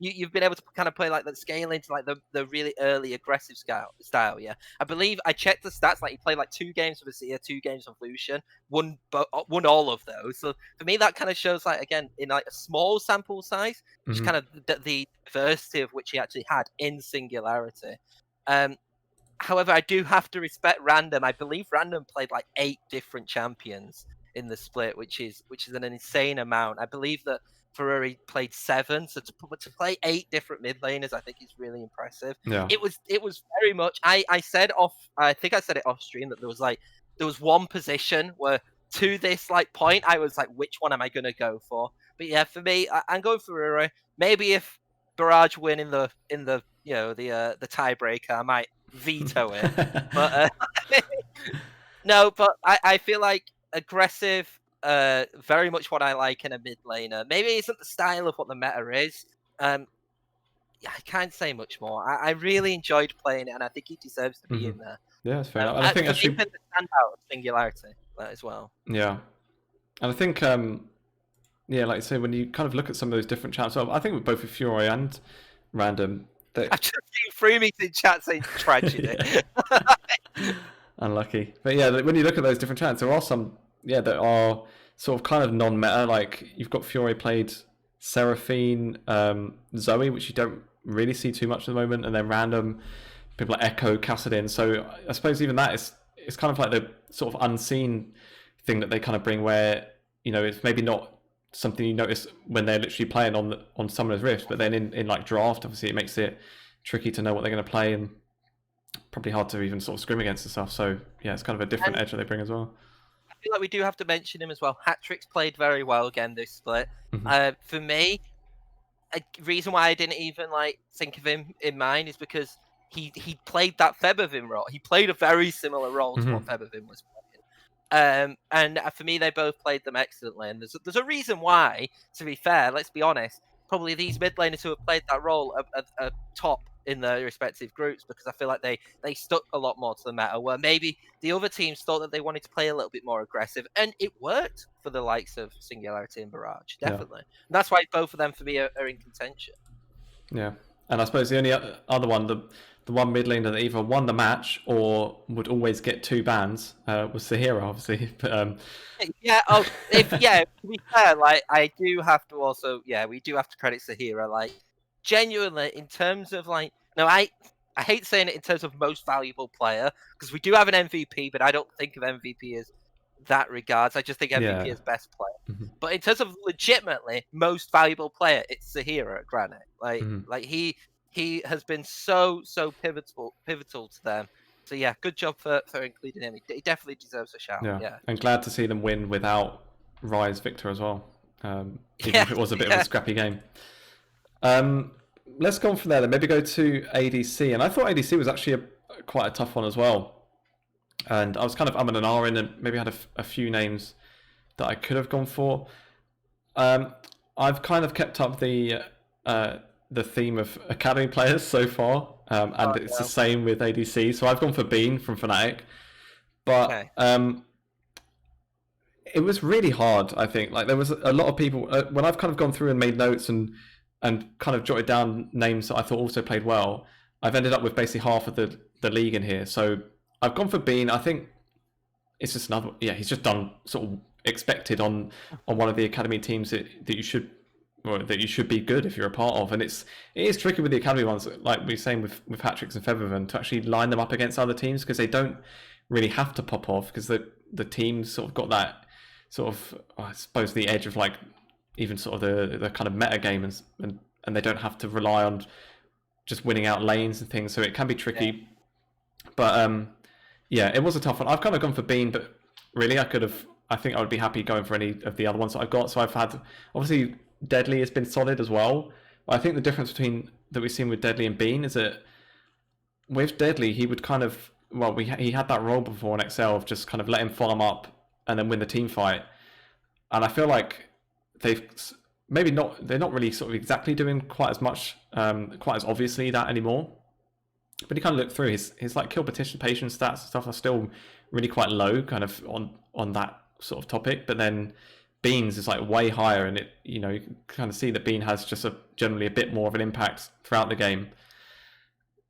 Speaker 2: you've been able to kind of play that scale into the really early aggressive style. Yeah, I believe I checked the stats, he played 2 games with Azir, 2 games with Lucian, won all of those. So for me, that kind of shows again in a small sample size, just kind of the diversity of which he actually had in Singularity. However, I do have to respect Random. I believe Random played 8 different champions in the split, which is an insane amount. I believe that Ferrari played 7, so to play 8 different mid laners, I think is really impressive.
Speaker 1: Yeah.
Speaker 2: It was very much. I think I said it off stream that there was one position where, to this point, I was which one am I going to go for? But yeah, for me, I'm going for Ferrari. Maybe if Barrage win in the the tiebreaker, I might veto it. But no, but I feel aggressive, very much what I like in a mid laner. Maybe it isn't the style of what the meta is. I can't say much more. I really enjoyed playing it, and I think he deserves to be in there.
Speaker 1: Yeah, that's fair enough. And I think actually
Speaker 2: the standout of Singularity as well.
Speaker 1: Yeah, and I think like you say, when you kind of look at some of those different chats, so I think with both Fury and Random,
Speaker 2: I've just seen Freemeat in chat saying tragedy.
Speaker 1: Unlucky, but yeah, when you look at those different chats, there are some that are sort of kind of non-meta. You've got Fury played Seraphine, Zoe, which you don't really see too much at the moment, and then Random people like Echo, Cassadin. So I suppose even that it's kind of the sort of unseen thing that they kind of bring, where it's maybe not something you notice when they're literally playing on Summoner's Rift, but then in draft, obviously it makes it tricky to know what they're going to play, and probably hard to even sort of scrim against and stuff. So yeah, it's kind of a different edge that they bring as well.
Speaker 2: I feel we do have to mention him as well. Hatrix played very well again this split. For me, a reason why I didn't even like think of him in mind is because he played that Febervin role. He played a very similar role to what Febervin was playing. And for me, they both played them excellently. And there's a reason why, to be fair, let's be honest, probably these mid laners who have played that role are top in their respective groups, because I feel like they stuck a lot more to the meta, where maybe the other teams thought that they wanted to play a little bit more aggressive, and it worked for the likes of Singularity and Barrage, definitely. Yeah. And that's why both of them for me are in contention.
Speaker 1: Yeah, and I suppose the only other one, the one mid laner that either won the match or would always get 2 bans was Sahira, obviously. But,
Speaker 2: yeah. Oh, to be fair, like I do have to also, we do have to credit Sahira. Like genuinely, in terms of like, no, I hate saying it in terms of most valuable player, because we do have an MVP, but I don't think of MVP as that regards. I just think MVP is best player. But in terms of legitimately most valuable player, it's Sahira at Granite. Like he has been so pivotal to them. So yeah, good job for including him. He definitely deserves a shout. Yeah.
Speaker 1: And glad to see them win without Rise Victor as well. Even if it was a bit of a scrappy game. Let's go on from there then. Maybe go to ADC. And I thought ADC was actually quite a tough one as well. And I was kind of umming and ahhing, and maybe had a few names that I could have gone for. I've kind of kept up the theme of academy players so far, and it's the same with ADC. So I've gone for Bean from Fnatic, but it was really hard. I think like there was a lot of people when I've kind of gone through and made notes and kind of jotted down names that I thought also played well. I've ended up with basically half of the league in here. So I've gone for Bean. I think it's just another. Yeah, he's just done sort of expected on one of the academy teams that you should be good if you're a part of. And it is tricky with the academy ones, like we were saying with Patrick's and Featherman, to actually line them up against other teams, because they don't really have to pop off, because the teams sort of got that sort of, I suppose, the edge of like even sort of the kind of meta game, and they don't have to rely on just winning out lanes and things. So it can be tricky. But it was a tough one. I've kind of gone for Bean, but really I think I would be happy going for any of the other ones that I've got. So I've had, obviously, Deadly has been solid as well. But I think the difference that we've seen with Deadly and Bean is that with Deadly, he would kind of, he had that role before in Excel of just kind of let him follow him up and then win the team fight. And I feel like they're not really sort of exactly doing quite as much, quite as obviously that anymore. But he kind of looked through his like kill participation stats and stuff are still really quite low, kind of on that sort of topic. But then Bean's is like way higher, and you can kind of see that Bean has just generally a bit more of an impact throughout the game.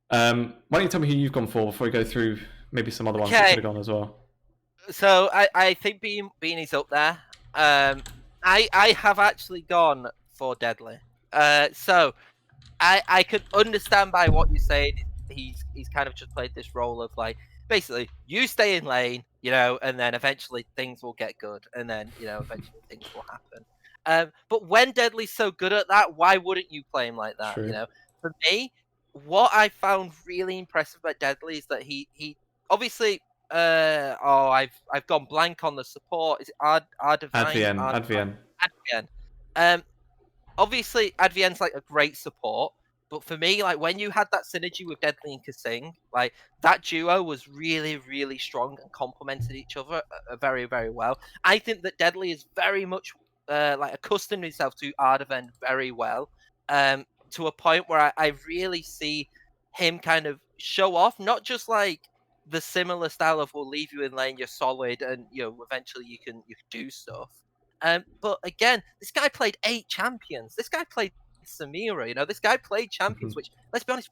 Speaker 1: Why don't you tell me who you've gone for before we go through maybe some other ones that could have gone as well?
Speaker 2: So I think Bean is up there. I have actually gone for Deadly. So I could understand by what you're saying. He's kind of just played this role of like, basically you stay in lane, and then eventually things will get good, and then eventually things will happen. But when Deadly's so good at that, why wouldn't you play him like that?
Speaker 1: True.
Speaker 2: For me, what I found really impressive about Deadly is that he obviously I've gone blank on the support. Is it Advienne? Obviously Advienne's like a great support. But for me, like when you had that synergy with Deadly and Kasing, like that duo was really, really strong and complemented each other very, very well. I think that Deadly is very much like accustomed himself to Ardaven very well, to a point where I really see him kind of show off, not just like the similar style of we'll leave you in lane, you're solid, and eventually you can do stuff. But again, this guy played 8 champions. This guy played Samira, this guy played champions, which, let's be honest,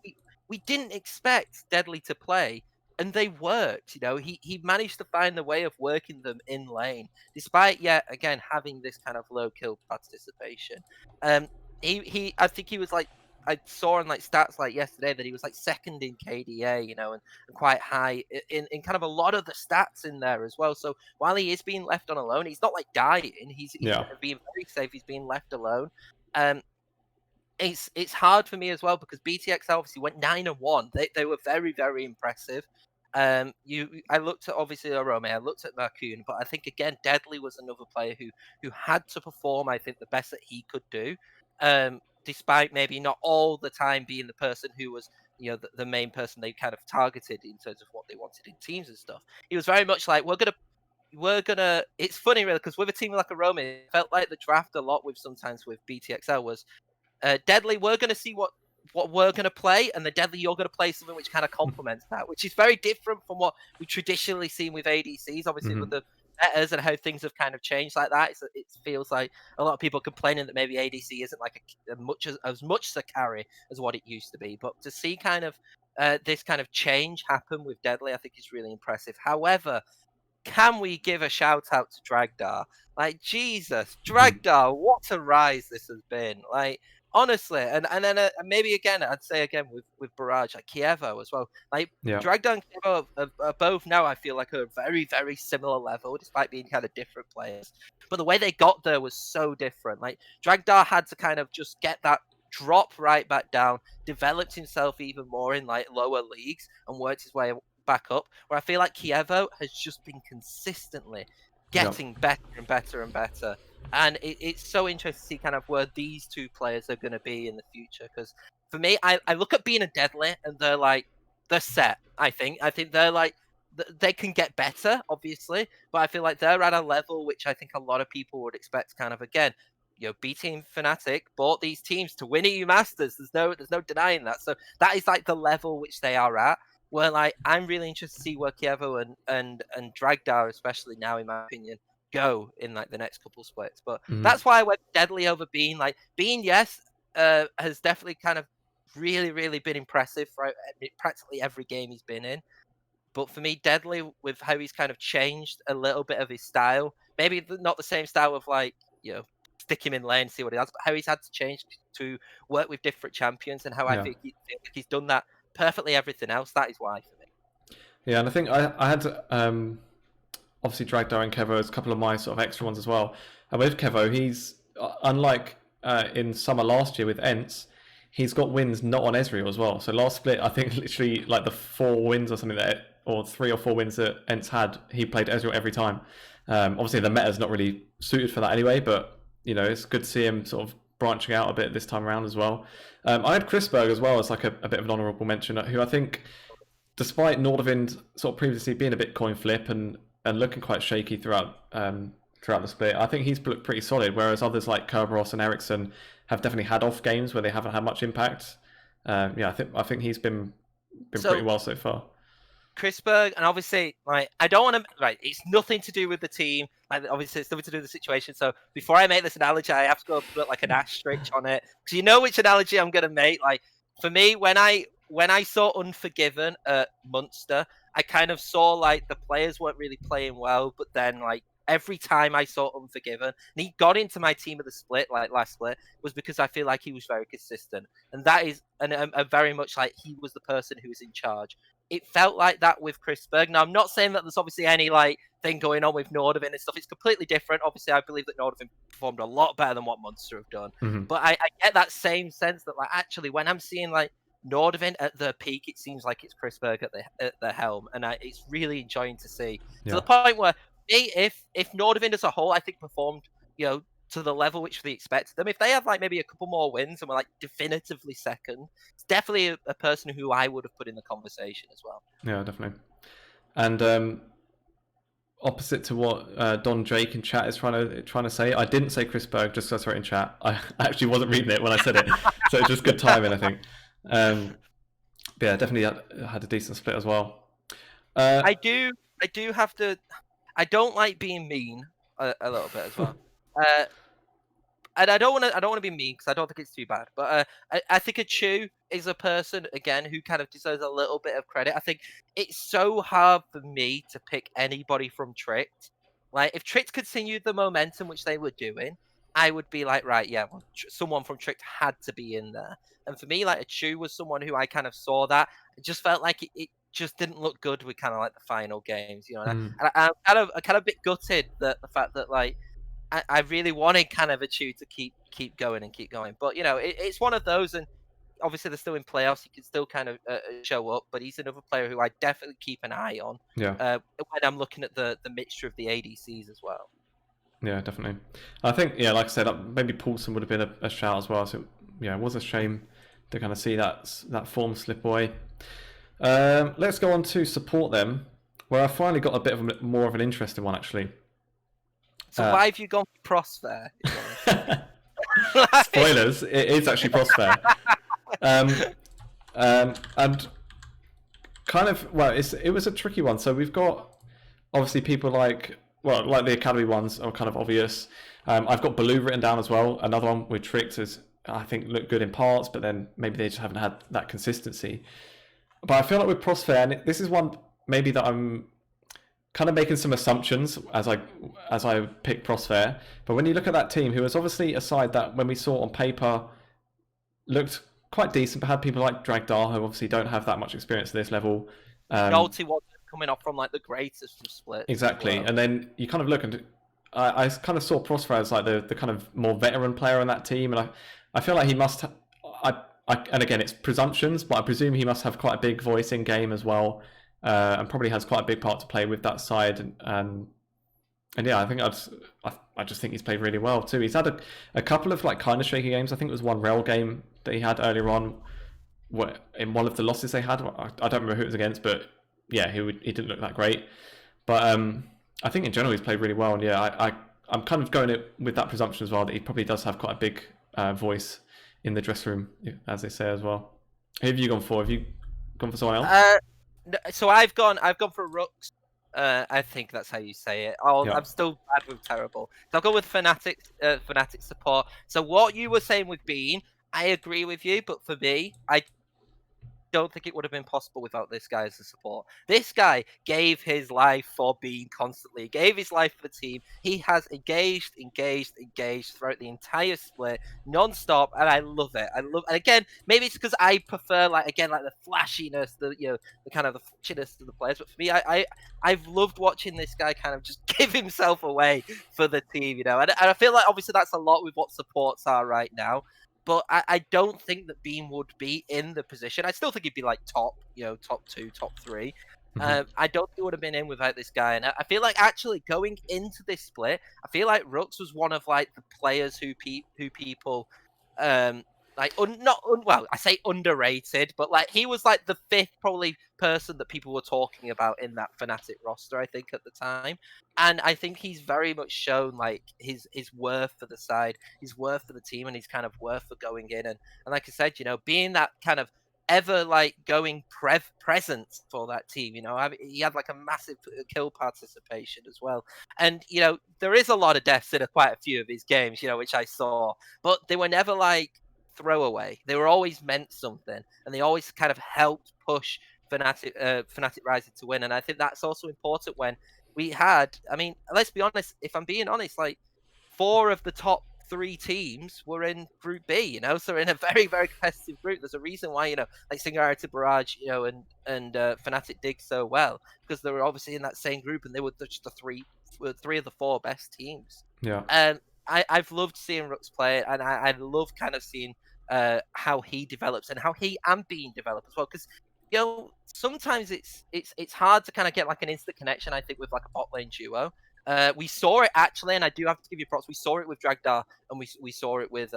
Speaker 2: we didn't expect Deadly to play, and they worked. He managed to find the way of working them in lane, despite again having this kind of low kill participation. I think he was like, I saw in like stats like yesterday that he was like second in KDA, and quite high in kind of a lot of the stats in there as well. So while he is being left on alone, he's not like dying. He's being very safe. He's being left alone. It's hard for me as well, because BTX obviously went 9-1. They were very, very impressive. I looked at obviously Arome, I looked at Marcoon, but I think again Deadly was another player who had to perform, I think, the best that he could do. despite maybe not all the time being the person who was, the main person they kind of targeted in terms of what they wanted in teams and stuff. He was very much like, we're gonna. It's funny really because with a team like a Roman, it felt like the draft a lot with sometimes with BTXL was Deadly. We're gonna see what we're gonna play, and the Deadly you're gonna play something which kind of complements that, which is very different from what we traditionally seen with ADCs. Obviously with the metas and how things have kind of changed like that, it feels like a lot of people complaining that maybe ADC isn't like as much a carry as what it used to be. But to see kind of this kind of change happen with Deadly, I think is really impressive. However, can we give a shout out to Dragdar? Like, Jesus, Dragdar, what a rise this has been. Like, honestly, and then maybe again, I'd say again with Barrage, like Kievo as well. Like, Dragdar and Kievo are both now, I feel like, are very, very similar level, despite being kind of different players. But the way they got there was so different. Like, Dragdar had to kind of just get that drop right back down, developed himself even more in like lower leagues, and worked his way back up, where I feel like Kievo has just been consistently getting better and better and better. And it's so interesting to see kind of where these two players are going to be in the future. Because for me, I look at being a Deadly and they're set. I think they're like, they can get better, obviously, but I feel like they're at a level which I think a lot of people would expect kind of, again, B-Team Fnatic bought these teams to win EU Masters. There's no denying that. So that is like the level which they are at. Where like I'm really interested to see where Kievo and Dragdar, especially now, in my opinion, go in like the next couple splits. But that's why I went Deadly over Bean. Like Bean, yes, has definitely kind of really, really been impressive for practically every game he's been in. But for me, Deadly, with how he's kind of changed a little bit of his style, maybe not the same style of like, stick him in lane, see what he does, but how he's had to change to work with different champions, and how I think he's done that perfectly everything else. That is why for me.
Speaker 1: Yeah, and I think I had obviously Dragdar and Kevo as a couple of my sort of extra ones as well. And with Kevo, he's unlike in summer last year with Ents, he's got wins not on Ezreal as well. So last split, I think literally like the 4 wins or something or 3 or 4 wins that Ents had, he played Ezreal every time. Obviously the meta's not really suited for that anyway, but it's good to see him sort of branching out a bit this time around as well. I had Chrisberg as well as like a bit of an honourable mention, who I think, despite Nordavind sort of previously being a bit coin flip and looking quite shaky throughout the split, I think he's looked pretty solid, whereas others like Kerberos and Ericsson have definitely had off games where they haven't had much impact. I think he's been pretty well so far.
Speaker 2: Chrisberg, and obviously, like, I don't want to, right, it's nothing to do with the team. Like, obviously, it's nothing to do with the situation. So before I make this analogy, I have to go put like an asterisk on it. Because you know which analogy I'm going to make. Like, for me, when I saw Unforgiven at Munster, I kind of saw like the players weren't really playing well, but then like every time I saw Unforgiven, and he got into my team of the split, like last split, was because I feel like he was very consistent. And that is, and very much like he was the person who was in charge. It felt like that with Chrisberg. Now, I'm not saying that there's obviously any like thing going on with Nordavind and stuff. It's completely different. Obviously, I believe that Nordavind performed a lot better than what Munster have done. But I get that same sense that like actually when I'm seeing like Nordavind at the peak, it seems like it's Chrisberg at the helm, and it's really enjoying to see. To the point where if Nordavind as a whole, I think performed to the level which we expected them. If they have like maybe a couple more wins and were like definitively second, it's definitely a person who I would have put in the conversation as well.
Speaker 1: Yeah, definitely. And opposite to what Don Drake in chat is trying to say, I didn't say Chrisberg just because I saw it in chat. I actually wasn't reading it when I said it, so it's just good timing, I think. But yeah, definitely had a decent split as well.
Speaker 2: I do have to. I don't like being mean a little bit as well. And I don't want to be mean because I don't think it's too bad. But I think a Chu is a person again who kind of deserves a little bit of credit. I think it's so hard for me to pick anybody from Tricked. Like if Tricked continued the momentum which they were doing, I would be like, right, yeah, well, someone from Tricked had to be in there. And for me, like a Chu was someone who I kind of saw that. It just felt like it just didn't look good with kind of like the final games, And I'm kind of a bit gutted that the fact that like. I really wanted kind of a Chu to keep going and keep going, but it's one of those, and obviously they're still in playoffs. He can still kind of show up, but he's another player who I definitely keep an eye on.
Speaker 1: Yeah.
Speaker 2: When I'm looking at the mixture of the ADCs as well.
Speaker 1: Yeah, definitely. I think like I said, maybe Paulson would have been a shout as well. So yeah, it was a shame to kind of see that form slip away. Let's go on to support them, where I finally got a bit of more of an interesting one actually.
Speaker 2: So why have you gone for Prosper?
Speaker 1: Spoilers, it is actually Prosper. And kind of, well, it was a tricky one. So we've got obviously people like the academy ones are kind of obvious. I've got Baloo written down as well. Another one with Tricks is, I think, looked good in parts, but then maybe they just haven't had that consistency. But I feel like with Prosper, and this is one maybe that I'm kind of making some assumptions as I pick Prosper. But when you look at that team, who was obviously a side that when we saw on paper looked quite decent, but had people like Dragdar who obviously don't have that much experience at this level.
Speaker 2: Nolte wasn't coming off from like the greatest of splits.
Speaker 1: Exactly, and then you kind of look and I kind of saw Prosper as like the kind of more veteran player on that team, and I feel like he must. And again, it's presumptions, but I presume he must have quite a big voice in game as well, and probably has quite a big part to play with that side. And yeah, I think I just think he's played really well too. He's had a couple of like kind of shaky games. I think it was one rail game that he had earlier on, in one of the losses they had. I don't remember who it was against, but yeah, he didn't look that great. But I think in general he's played really well, and yeah, I'm kind of going with that presumption as well that he probably does have quite a big voice in the dressing room, as they say as well. Who have you gone for? Have you gone for someone else?
Speaker 2: So I've gone for Rooks. I think that's how you say it.
Speaker 1: Yeah.
Speaker 2: I'm still bad with terrible. So I'll go with Fnatic support. So what you were saying with Bean, I agree with you, but for me, I don't think it would have been possible without this guy as a support. This guy gave his life for Bean constantly. He gave his life for the team. He has engaged throughout the entire split, non-stop, and I love it. And again, maybe it's because I prefer the flashiness, the kind of the flashiness of the players. But for me, I've loved watching this guy kind of just give himself away for the team, And I feel like obviously that's a lot with what supports are right now. But I don't think that Beam would be in the position. I still think he'd be like top 2, top 3.
Speaker 1: Mm-hmm.
Speaker 2: I don't think he would have been in without this guy. And I feel like actually going into this split, I feel like Rooks was one of like the players who people I say underrated, but like he was like the 5th probably person that people were talking about in that Fnatic roster, I think, at the time. And I think he's very much shown like his worth for the side, his worth for the team, and his kind of worth for going in. And like I said, being that kind of ever like going presence for that team, he had like a massive kill participation as well. And there is a lot of deaths in quite a few of his games, which I saw, but they were never like throwaway. They were always meant something, and they always kind of helped push Fnatic Rising to win. And I think that's also important when we had, I mean, let's be honest, if I'm being honest, like 4 of the top 3 teams were in Group B, so in a very, very competitive group. There's a reason why, like Singularity Barrage, and Fnatic did so well, because they were obviously in that same group, and they were just the 3 of the 4 best teams.
Speaker 1: Yeah.
Speaker 2: And I've loved seeing Rooks play, and I love kind of seeing how he develops and how he and Bean develop as well, because sometimes it's hard to kind of get like an instant connection, I think, with like a bot lane duo. We saw it actually, and I do have to give you props. We saw it with Dragdar, and we saw it with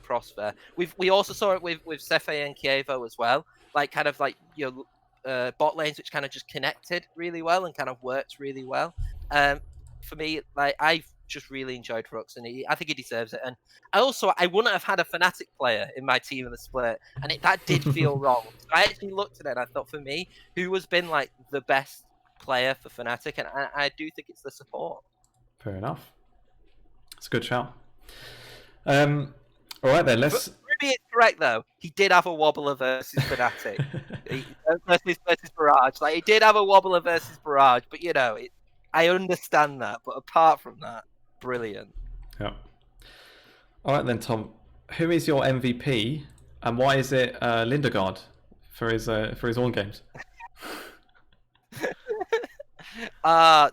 Speaker 2: Prosper. We also saw it with Sefe and Kievo as well. Like kind of like bot lanes which kind of just connected really well and kind of worked really well. For me, like I've just really enjoyed Rooks, and I think he deserves it. And I wouldn't have had a Fnatic player in my team in the split, and that did feel wrong. So I actually looked at it and I thought, for me, who has been like the best player for Fnatic, and I do think it's the support.
Speaker 1: Fair enough. It's a good shout. All right then, let's.
Speaker 2: Ruby is correct though. He did have a wobbler versus Fnatic, versus Barrage. Like he did have a wobbler versus Barrage, but I understand that. But apart from that, brilliant.
Speaker 1: Yeah. All right then, Tom. Who is your MVP, and why is it Lindegaard for his own games?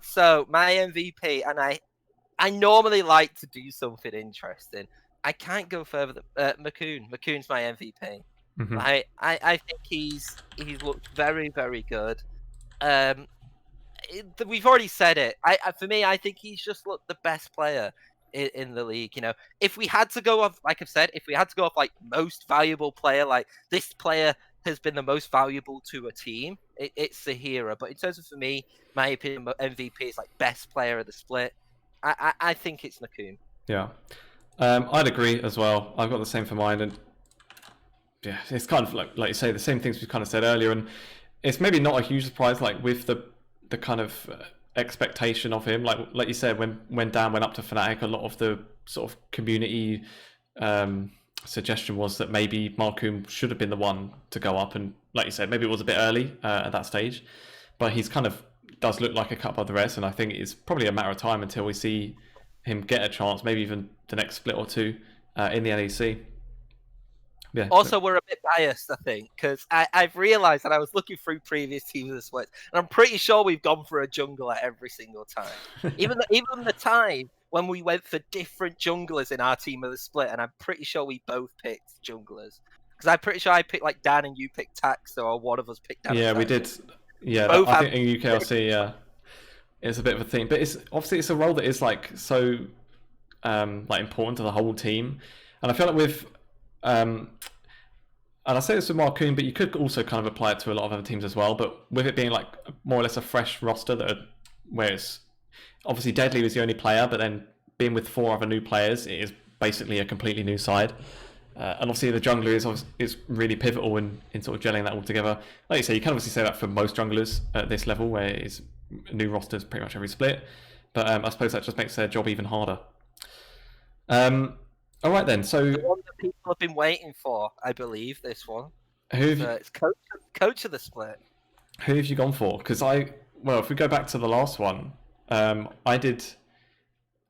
Speaker 2: So my MVP, and I normally like to do something interesting. I can't go further than Macoon. Macoon's my MVP.
Speaker 1: Mm-hmm.
Speaker 2: I think he's looked very, very good. We've already said it. For me, I think he's just looked the best player in the league. You know, if we had to go off, like I've said, if we had to go off like most valuable player, like this player has been the most valuable to a team, it's Zahira. But in terms of, for me, my opinion, MVP is like best player of the split. I think it's Nakoon.
Speaker 1: Yeah, I'd agree as well. I've got the same for mine, and yeah, it's kind of like you say, the same things we kind of said earlier, and it's maybe not a huge surprise, like with the kind of expectation of him, like you said, when Dan went up to Fnatic, a lot of the sort of community suggestion was that maybe Markoum should have been the one to go up, and like you said, maybe it was a bit early at that stage, but he's kind of does look like a cut above the rest, and I think it's probably a matter of time until we see him get a chance, maybe even the next split or two in the NEC. Yeah.
Speaker 2: Also, we're a bit biased, I think, because I've realised that I was looking through previous teams of the split, and I'm pretty sure we've gone for a jungler every single time. even the time when we went for different junglers in our team of the split, and I'm pretty sure we both picked junglers. Because I'm pretty sure I picked like Dan and you picked Tax, or one of us picked Dan.
Speaker 1: Yeah, we did. Yeah, I think in UKLC, yeah, it's a bit of a thing, but it's obviously it's a role that is like so like important to the whole team, and I feel like with and I say this with Markoum, but you could also kind of apply it to a lot of other teams as well. But with it being like more or less a fresh roster, where it's obviously Deadly was the only player, but then being with 4 other new players, it is basically a completely new side. And obviously the jungler is really pivotal in sort of gelling that all together. Like you say, you can obviously say that for most junglers at this level, where it's new rosters pretty much every split. But I suppose that just makes their job even harder. All right then. So
Speaker 2: the one that people have been waiting for, I believe, this one. It's coach of the split.
Speaker 1: Who have you gone for? Because if we go back to the last one, I don't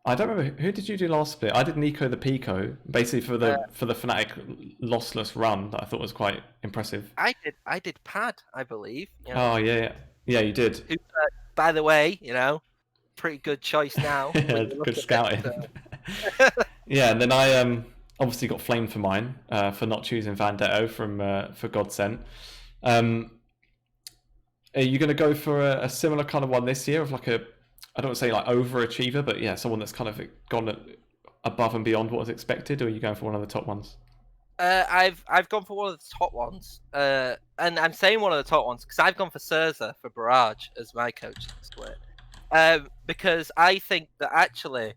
Speaker 1: remember, who did you do last split? I did Nico the Pico, basically for the Fnatic lossless run that I thought was quite impressive.
Speaker 2: I did Pad, I believe.
Speaker 1: You know? Oh yeah, you did.
Speaker 2: Who, by the way, pretty good choice now.
Speaker 1: Yeah, good scouting. Yeah, and then I obviously got flamed for mine for not choosing Vendetto for Godsent. Are you going to go for a similar kind of one this year, of like I don't want to say like overachiever, but yeah, someone that's kind of gone above and beyond what was expected, or are you going for one of the top ones?
Speaker 2: I've gone for one of the top ones, and I'm saying one of the top ones because I've gone for Surza for Barrage as my coach split, because I think that actually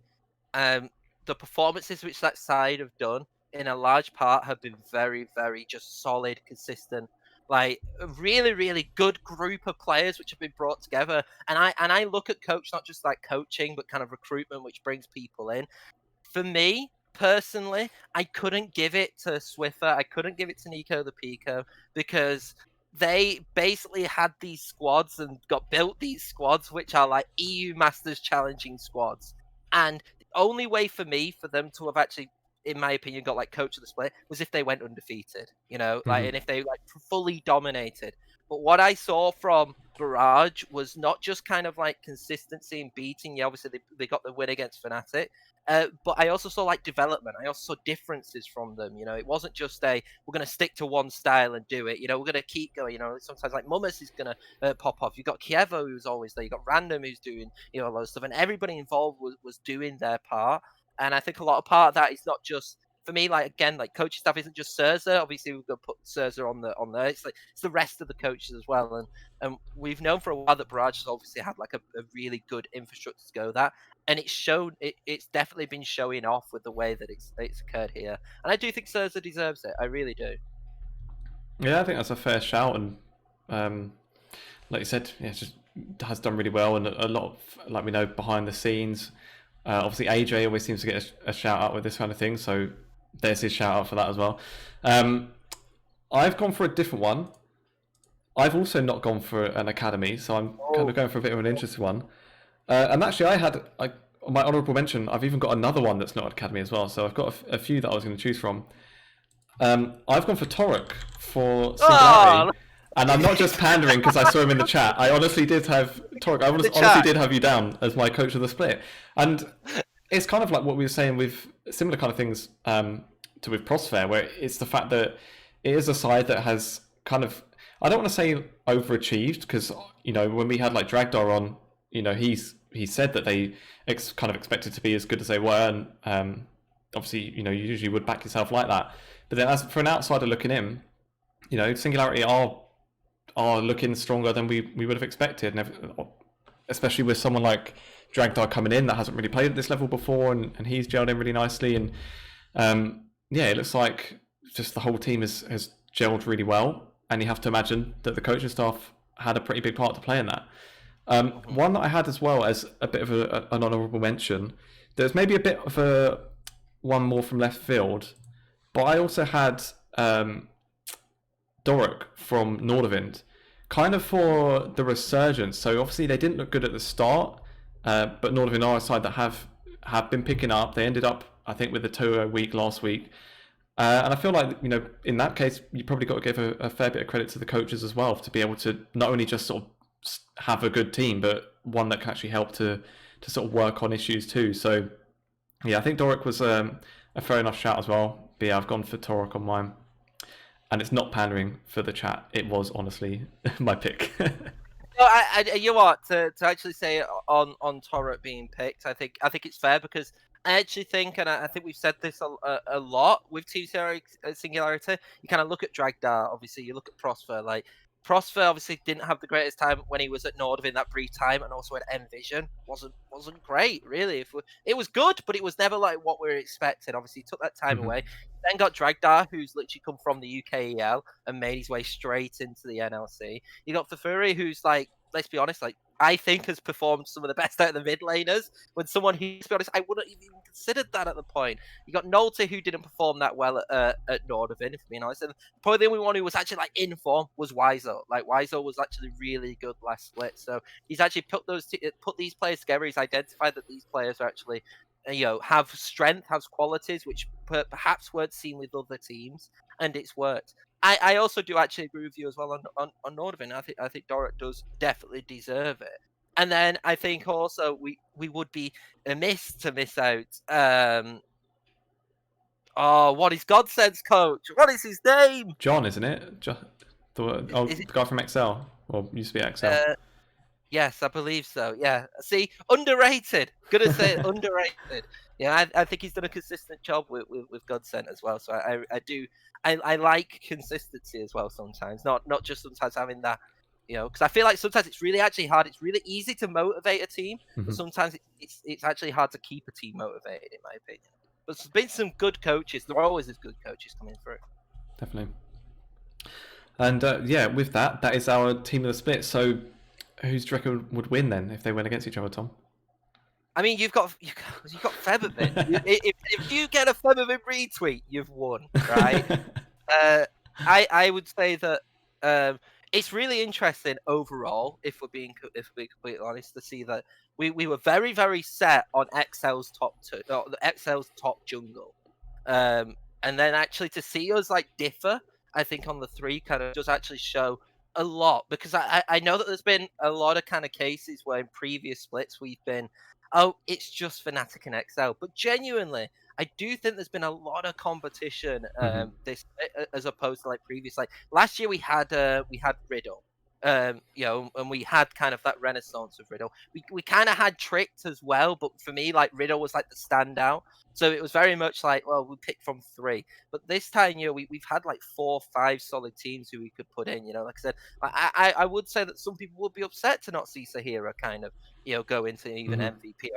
Speaker 2: the performances which that side have done in a large part have been very, very just solid, consistent. Like a really, really good group of players which have been brought together, and I look at coach not just like coaching, but kind of recruitment, which brings people in. For me personally, I couldn't give it to Swiffer, I couldn't give it to Nico the Pico, because they basically had these squads and got built these squads which are like EU Masters challenging squads, and the only way for me for them to have actually, in my opinion, got like coach of the split was if they went undefeated, like, and if they like fully dominated. But what I saw from Barrage was not just kind of like consistency and beating. Yeah, obviously they got the win against Fnatic, but I also saw like development. I also saw differences from them. It wasn't just we're going to stick to one style and do it. We're going to keep going. Sometimes like Mummus is going to pop off. You've got Kievo who's always there. You've got Random who's doing a lot of stuff, and everybody involved was doing their part. And I think a lot of part of that is not just, for me, like again, like coaching staff isn't just Surza. Obviously, we've got to put Surza on there. It's the rest of the coaches as well. And we've known for a while that Barrage has obviously had like a really good infrastructure to go that, and it's shown. It's definitely been showing off with the way that it's occurred here. And I do think Surza deserves it. I really do.
Speaker 1: Yeah, I think that's a fair shout, and like you said, yeah, just has done really well, and a lot of, like we know, behind the scenes. Obviously, AJ always seems to get a shout out with this kind of thing, so there's his shout out for that as well. I've gone for a different one. I've also not gone for an academy, so I'm kind of going for a bit of an interesting one. And actually, I had my honourable mention. I've even got another one that's not academy as well, so I've got a few that I was going to choose from. I've gone for Torok for Singularity. Oh! And I'm not just pandering because I saw him in the chat. I honestly did have Torok. I honestly did have you down as my coach of the split. And it's kind of like what we were saying with similar kind of things to with Prosfair, where it's the fact that it is a side that has kind of, I don't want to say overachieved, because when we had like Dragdar on, he's he said that they kind of expected to be as good as they were, and obviously, you usually would back yourself like that. But then, as for an outsider looking in, Singularity are looking stronger than we would have expected, and especially with someone like Dragdar coming in that hasn't really played at this level before, and he's gelled in really nicely, and it looks like just the whole team has gelled really well, and you have to imagine that the coaching staff had a pretty big part to play in that. One that I had as well as a bit of an honourable mention, there's maybe a bit of one more from left field, but I also had Doric from Nordavind, kind of for the resurgence. So obviously they didn't look good at the start, but Nordavind are a side that have been picking up. They ended up, I think, with the 2-0 week last week. And I feel like, in that case, you probably got to give a fair bit of credit to the coaches as well to be able to not only just sort of have a good team, but one that can actually help to sort of work on issues too. So, yeah, I think Doric was a fair enough shout as well. But yeah, I've gone for Torok on mine. And it's not pandering for the chat. It was honestly my pick.
Speaker 2: No, you know what? To actually say on Torok being picked, I think it's fair because I actually think, and I think we've said this a lot with Team Singularity. You kind of look at Dragdar, obviously. You look at Prosper. Like Prosper, obviously didn't have the greatest time when he was at Nordiv in that brief time, and also at Envision wasn't great really. It was good, but it was never like what we were expecting. Obviously, he took that time away. Then got Dragdar, who's literally come from the UKEL and made his way straight into the NLC. You got Fafuri, who's like, let's be honest, like I think has performed some of the best out of the mid laners. When someone who, to be honest, I wouldn't even considered that at the point. You got Nolte, who didn't perform that well at Nordavind, if I'm being honest. And probably the only one who was actually like in form was Wizo. Like Wizo was actually really good last split. So he's actually put these players together. He's identified that these players are actually, have strength, has qualities which perhaps weren't seen with other teams, and it's worked. I also do actually agree with you as well on Nordavind. I think Doric does definitely deserve it. And then I think also we would be amiss to miss out. What is Godsend's coach? What is his name?
Speaker 1: John, isn't it? The guy from Excel, or used to be Excel.
Speaker 2: Yes, I believe so. Yeah. See, underrated. Gonna say underrated. Yeah, I think he's done a consistent job with Godsend as well. So I like consistency as well sometimes. Not just sometimes having that, because I feel like sometimes it's really actually hard. It's really easy to motivate a team, but sometimes it's actually hard to keep a team motivated, in my opinion. But there's been some good coaches. There are always good coaches coming through.
Speaker 1: Definitely. And with that is our team of the split. So who's do you reckon would win then if they went against each other, Tom?
Speaker 2: I mean, you've got Featherman. if you get a Featherman retweet, you've won, right? I would say that it's really interesting overall, if we're being completely honest, to see that we were very, very set on XL's top jungle, and then actually to see us like differ, I think on the 3 kind of does actually show a lot, because I know that there's been a lot of kind of cases where in previous splits we've been, it's just Fnatic and XL, but genuinely I do think there's been a lot of competition this as opposed to like previous. Like last year we had Riddle, and we had kind of that renaissance of Riddle. We kind of had Tricked as well, but for me, like Riddle was like the standout. So it was very much like, well, we picked from 3. But this time, we've had like 4 or 5 solid teams who we could put in. Like I said, I would say that some people would be upset to not see Sahira kind of, go into even MVP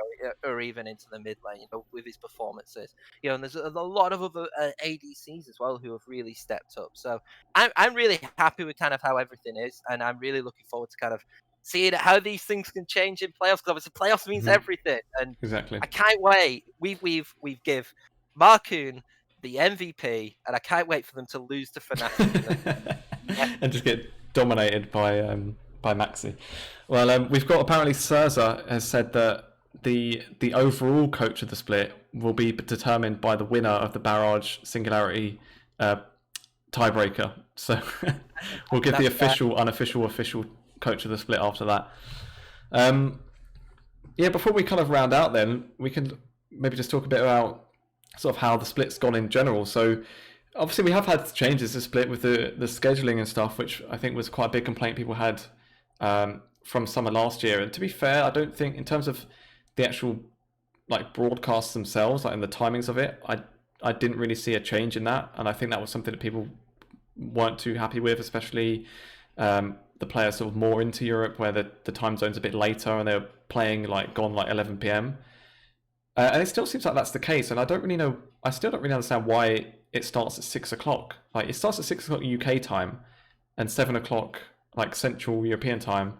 Speaker 2: or even into the mid lane, with his performances. And there's a lot of other ADCs as well who have really stepped up. So I'm really happy with kind of how everything is, and I'm really looking forward to kind of seeing how these things can change in playoffs, because obviously playoffs means everything, and
Speaker 1: exactly.
Speaker 2: I can't wait. We've give Marcoon the MVP, and I can't wait for them to lose to Fnatic
Speaker 1: and just get dominated by Maxi. Well, we've got apparently Cerza has said that the overall coach of the split will be determined by the winner of the Barrage Singularity tiebreaker. So we'll give the official, unofficial, official coach of the split after that. Before we kind of round out, then we can maybe just talk a bit about sort of how the split's gone in general. So obviously we have had changes to split with the scheduling and stuff, which I think was quite a big complaint people had from summer last year. And to be fair, I don't think in terms of the actual like broadcasts themselves, like in the timings of it, I didn't really see a change in that, and I think that was something that people weren't too happy with, especially the players sort of more into Europe where the time zone's a bit later and they're playing like gone like 11 p.m. And it still seems like that's the case, and I still don't really understand why it starts at 6 o'clock. Like it starts at 6 o'clock UK time and 7 o'clock like Central European time,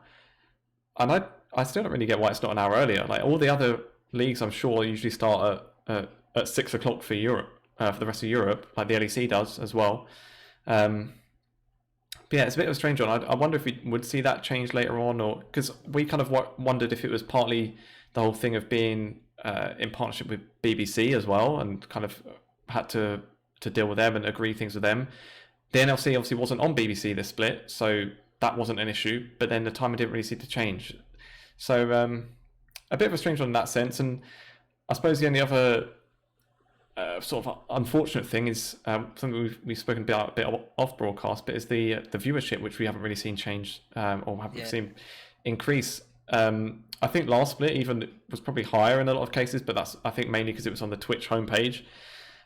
Speaker 1: and I still don't really get why it's not an hour earlier. Like all the other leagues, I'm sure usually start at 6 o'clock for Europe, for the rest of Europe, like the LEC does as well. But yeah, it's a bit of a strange one. I wonder if we would see that change later on, or because we kind of wondered if it was partly the whole thing of being in partnership with BBC as well, and kind of had to deal with them and agree things with them. The NLC obviously wasn't on BBC this split, so that wasn't an issue. But then the timing didn't really seem to change. So a bit of a strange one in that sense. And I suppose the only other sort of unfortunate thing is something we've spoken about a bit off broadcast, but is the viewership, which we haven't really seen change or haven't seen increase. I think last split even was probably higher in a lot of cases, but that's I think mainly because it was on the Twitch homepage.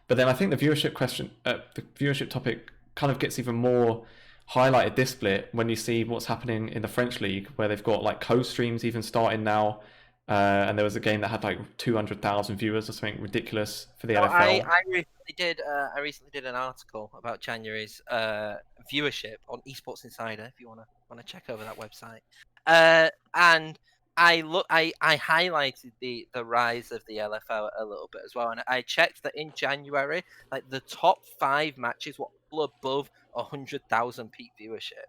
Speaker 1: But then I think the viewership topic kind of gets even more highlighted this split when you see what's happening in the French league, where they've got like co-streams even starting now. And there was a game that had like 200,000 viewers or something ridiculous for the LFL.
Speaker 2: I recently did an article about January's viewership on Esports Insider. If you want to check over that website, and I highlighted the rise of the LFL a little bit as well, and I checked that in January, like the top 5 matches were all above 100,000 peak viewership.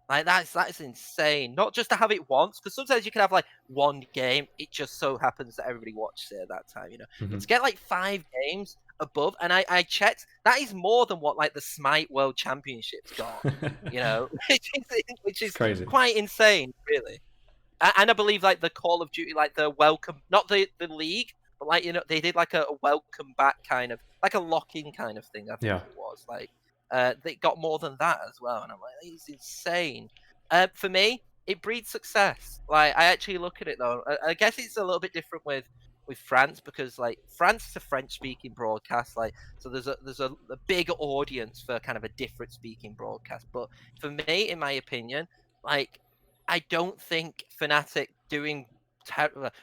Speaker 2: Like that's insane. Not just to have it once, because sometimes you can have like one game, it just so happens that everybody watches it at that time, But to get like 5 games above, and I checked, that is more than what like the Smite World Championships got, which is
Speaker 1: crazy,
Speaker 2: quite insane, really. And I believe like the Call of Duty, like the welcome, not the league, but like they did like a welcome back kind of, like a lock-in kind of thing. I think it was like. They got more than that as well, and I'm like, it's insane. For me, it breeds success. Like I actually look at it though. I guess it's a little bit different with France, because like France is a French-speaking broadcast, like so there's a big audience for kind of a different speaking broadcast. But for me, in my opinion, like I don't think Fnatic doing.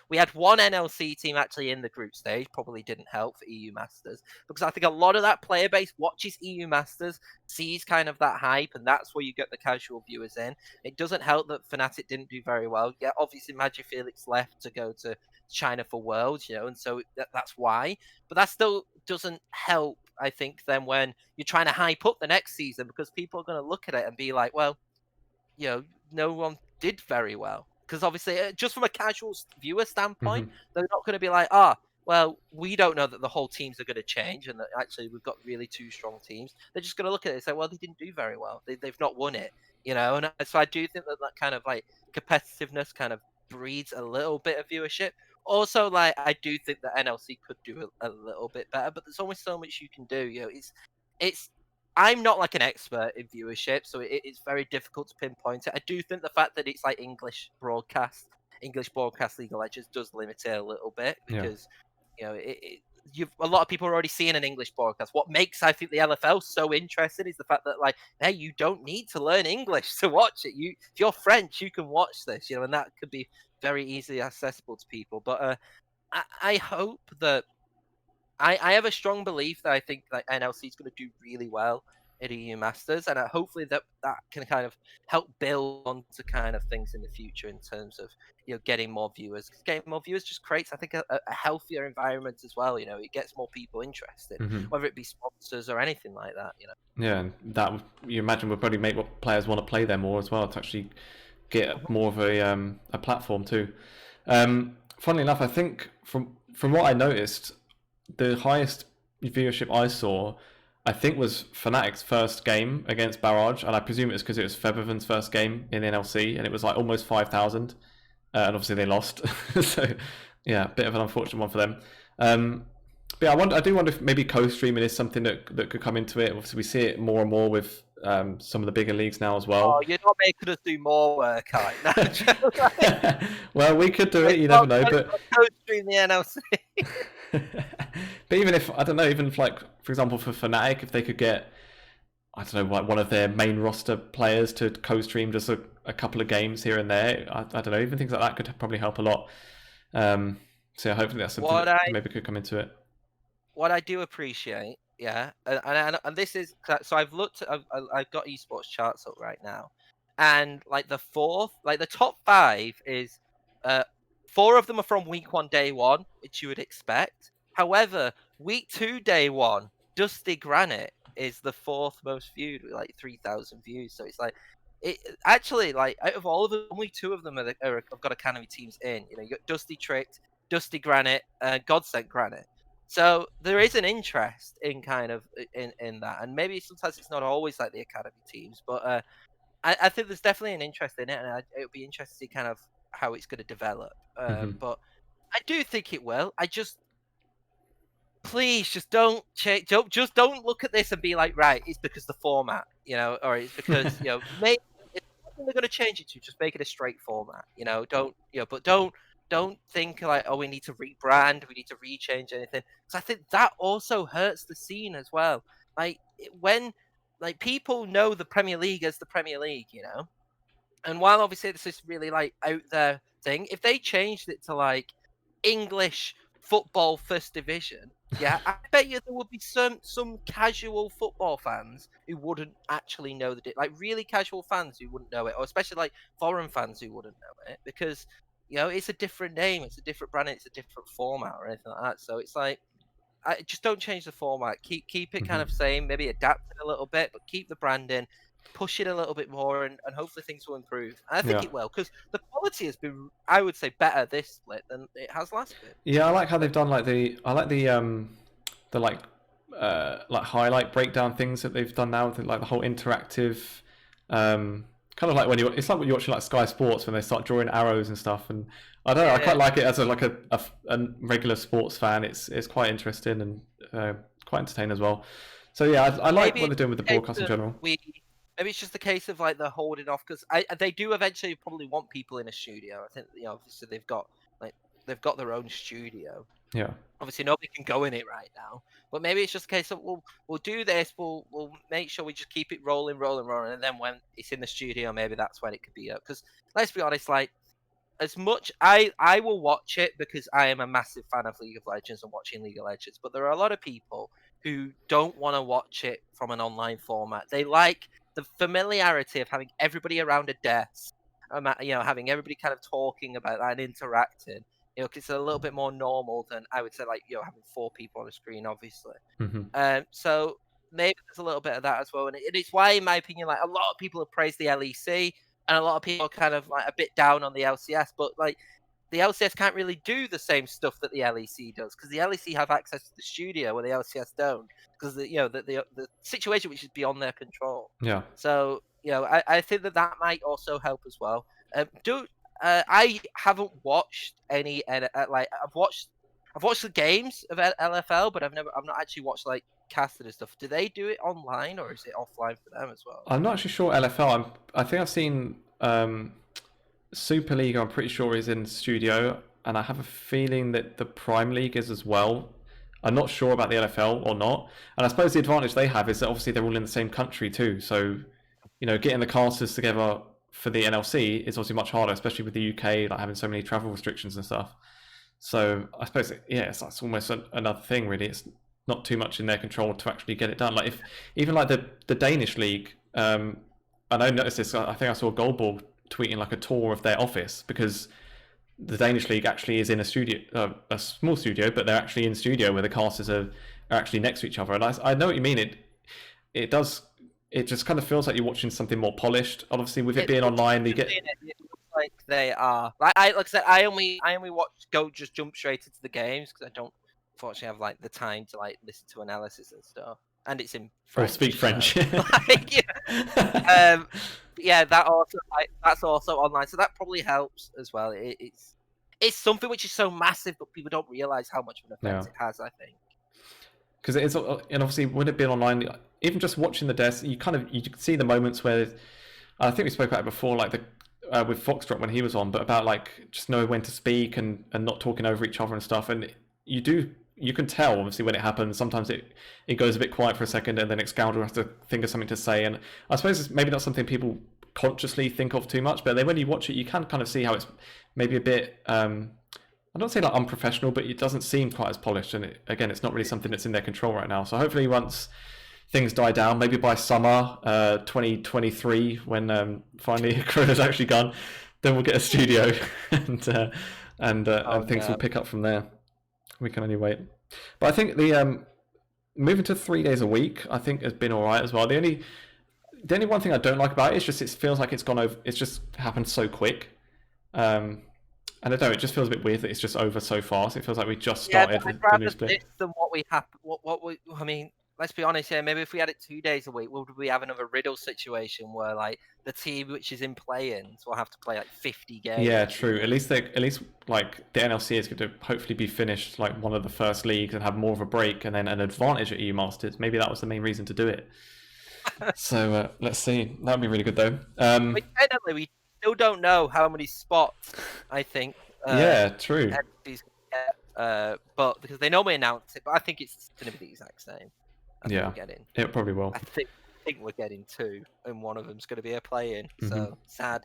Speaker 2: We had one NLC team actually in the group stage, probably didn't help for EU Masters, because I think a lot of that player base watches EU Masters, sees kind of that hype, and that's where you get the casual viewers in. It doesn't help that Fnatic didn't do very well. Yeah, obviously MagiFelix left to go to China for Worlds, and so that's why. But that still doesn't help, I think, then when you're trying to hype up the next season, because people are going to look at it and be like, well, no one did very well. Because obviously, just from a casual viewer standpoint, they're not going to be like, well, we don't know that the whole teams are going to change and that actually we've got really 2 strong teams. They're just going to look at it and say, well, they didn't do very well. They've not won it, And so I do think that kind of like competitiveness kind of breeds a little bit of viewership. Also, like I do think that NLC could do a little bit better, but there's only so much you can do. It's I'm not like an expert in viewership, so it's very difficult to pinpoint it. I do think the fact that it's like English broadcast League of Legends does limit it a little bit, because a lot of people are already seeing an English broadcast. What makes I think the LFL so interesting is the fact that like, hey, you don't need to learn English to watch it. If you're French, you can watch this, and that could be very easily accessible to people. But I hope that. I have a strong belief that I think that NLC is going to do really well at EU Masters, and hopefully that can kind of help build onto kind of things in the future in terms of getting more viewers. Getting more viewers just creates, I think, a healthier environment as well. It gets more people interested, whether it be sponsors or anything like that.
Speaker 1: Yeah, and that you imagine would probably make what players want to play there more as well, to actually get more of a platform too. Funnily enough, I think from what I noticed, the highest viewership I saw, I think, was Fnatic's first game against Barrage, and I presume it's because it was Featherman's first game in NLC, and it was like almost 5,000, and obviously they lost. So yeah, a bit of an unfortunate one for them. But yeah, I do wonder if maybe co-streaming is something that could come into it. Obviously, we see it more and more with some of the bigger leagues now as well.
Speaker 2: Oh, you're not making us do more work, are you?
Speaker 1: Well, we could do it. You never know. But
Speaker 2: co-stream the NLC.
Speaker 1: but even if I don't know, even if like for example for Fnatic, if they could get I don't know like one of their main roster players to co-stream just a couple of games here and there, I don't know, even things like that could probably help a lot. So hopefully that's something that maybe could come into it.
Speaker 2: What I do appreciate, yeah, and this is so I've got esports charts up right now, and like the top 5 is 4 of them are from week 1 day 1, which you would expect. However, week 2 day 1, Dusty Granite is the 4th most viewed with like 3,000 views. So it's like it actually like out of all of them, only 2 of them have got Academy teams in. You know, you got Dusty Tricked, Dusty Granite, Godsent Granite. So there is an interest in kind of in that, and maybe sometimes it's not always like the academy teams, but I think there's definitely an interest in it, and it would be interesting to see kind of how it's going to develop. But I do think it will. Please just don't change. Don't look at this and be like, right, it's because the format, you know, or it's because maybe if they're going to change it to, just make it a straight format, you know. But don't think like, oh, we need to rebrand, we need to rechange anything, because I think that also hurts the scene as well. Like when like people know the Premier League as the Premier League, you know, and while obviously this is really like out there thing, if they changed it to like English football first division, yeah, I bet you there would be some casual football fans who wouldn't actually know like really casual fans who wouldn't know it, or especially like foreign fans who wouldn't know it, because it's a different name, it's a different brand, it's a different format or anything like that. So it's like, I just don't change the format. Keep it kind of same, maybe adapt it a little bit, but keep the branding, push it a little bit more, and hopefully things will improve. And I think it will, because the quality has been, I would say, better this split than it has last bit.
Speaker 1: Yeah, I like how they've done like the highlight breakdown things that they've done now, like the whole interactive. Kind of like when it's like when you're watching like Sky Sports when they start drawing arrows and stuff, and I don't know, I quite like it as a regular sports fan. It's quite interesting and quite entertaining as well. So yeah, I like what they're doing with the broadcast in general.
Speaker 2: Maybe it's just a case of like they're holding off, because they do eventually probably want people in a studio. I think obviously they've got their own studio.
Speaker 1: Yeah.
Speaker 2: Obviously nobody can go in it right now, but maybe it's just a case of we'll do this. We'll make sure we just keep it rolling, and then when it's in the studio, maybe that's when it could be up. Because let's be honest, like as much I will watch it because I am a massive fan of League of Legends and watching League of Legends, but there are a lot of people who don't want to watch it from an online format. They like the familiarity of having everybody around a desk, having everybody kind of talking about that and interacting. Because it's a little bit more normal than I would say, like having 4 people on a screen, obviously. So maybe there's a little bit of that as well, and it's why, in my opinion, like a lot of people have praised the LEC, and a lot of people are kind of like a bit down on the LCS, but like the LCS can't really do the same stuff that the LEC does, because the LEC have access to the studio where the LCS don't, because the situation which is beyond their control.
Speaker 1: Yeah.
Speaker 2: So I think that might also help as well. I haven't watched any like I've watched the games of LFL, but I've not actually watched like casted and stuff. Do they do it online or is it offline for them as well?
Speaker 1: I'm not actually sure. LFL. I think I've seen Super League. I'm pretty sure is in studio, and I have a feeling that the Prime League is as well. I'm not sure about the LFL or not. And I suppose the advantage they have is that obviously they're all in the same country too. So getting the casters together for the NLC is obviously much harder, especially with the UK like having so many travel restrictions and stuff. So I suppose that's almost another thing really. It's not too much in their control to actually get it done. Like if even like the Danish league, and I noticed this. I think I saw Goldball tweeting like a tour of their office, because the Danish league actually is in a studio, a small studio, but they're actually in studio where the casters are actually next to each other. And I know what you mean. It does. It just kind of feels like you're watching something more polished. Obviously, with it being online, you get.
Speaker 2: It looks like they are. Like I said, I only just jump straight into the games because I don't unfortunately have like the time to like listen to analysis and stuff. And it's in French.
Speaker 1: Or speak French.
Speaker 2: That's also online, so that probably helps as well. It's something which is so massive, but people don't realize how much of an effect it has, I think.
Speaker 1: Because and obviously, with it being online, even just watching the desk, you can see the moments where I think we spoke about it before, like with Foxtrot when he was on, but about like just knowing when to speak and not talking over each other and stuff. And you can tell obviously when it happens. Sometimes it goes a bit quiet for a second, and then Excalibur has to think of something to say. And I suppose it's maybe not something people consciously think of too much, but then when you watch it, you can kind of see how it's maybe a bit. I don't say like unprofessional, but it doesn't seem quite as polished. And it's not really something that's in their control right now. So hopefully once things die down, maybe by summer 2023, when finally Corona's actually gone, then we'll get a studio and things will pick up from there. We can only wait. But I think the moving to 3 days a week, I think has been all right as well. The only one thing I don't like about it is just it feels like it's gone over. It's just happened so quick. And I don't know, it just feels a bit weird that it's just over so fast. It feels like we just started
Speaker 2: the new split. This than what we have. I mean, let's be honest here. Maybe if we had it 2 days a week, would we have another riddle situation where like the team which is in play-ins will have to play like 50 games?
Speaker 1: Yeah, true. At least like the NLC is going to hopefully be finished like one of the first leagues and have more of a break and then an advantage at EU Masters. Maybe that was the main reason to do it. So let's see. That would be really good though.
Speaker 2: We still don't know how many spots. I think.
Speaker 1: Yeah, true.
Speaker 2: But because they normally announce it, but I think it's going to be the exact same.
Speaker 1: Yeah, it probably will.
Speaker 2: I think we're getting 2, and one of them's going to be a play-in. So sad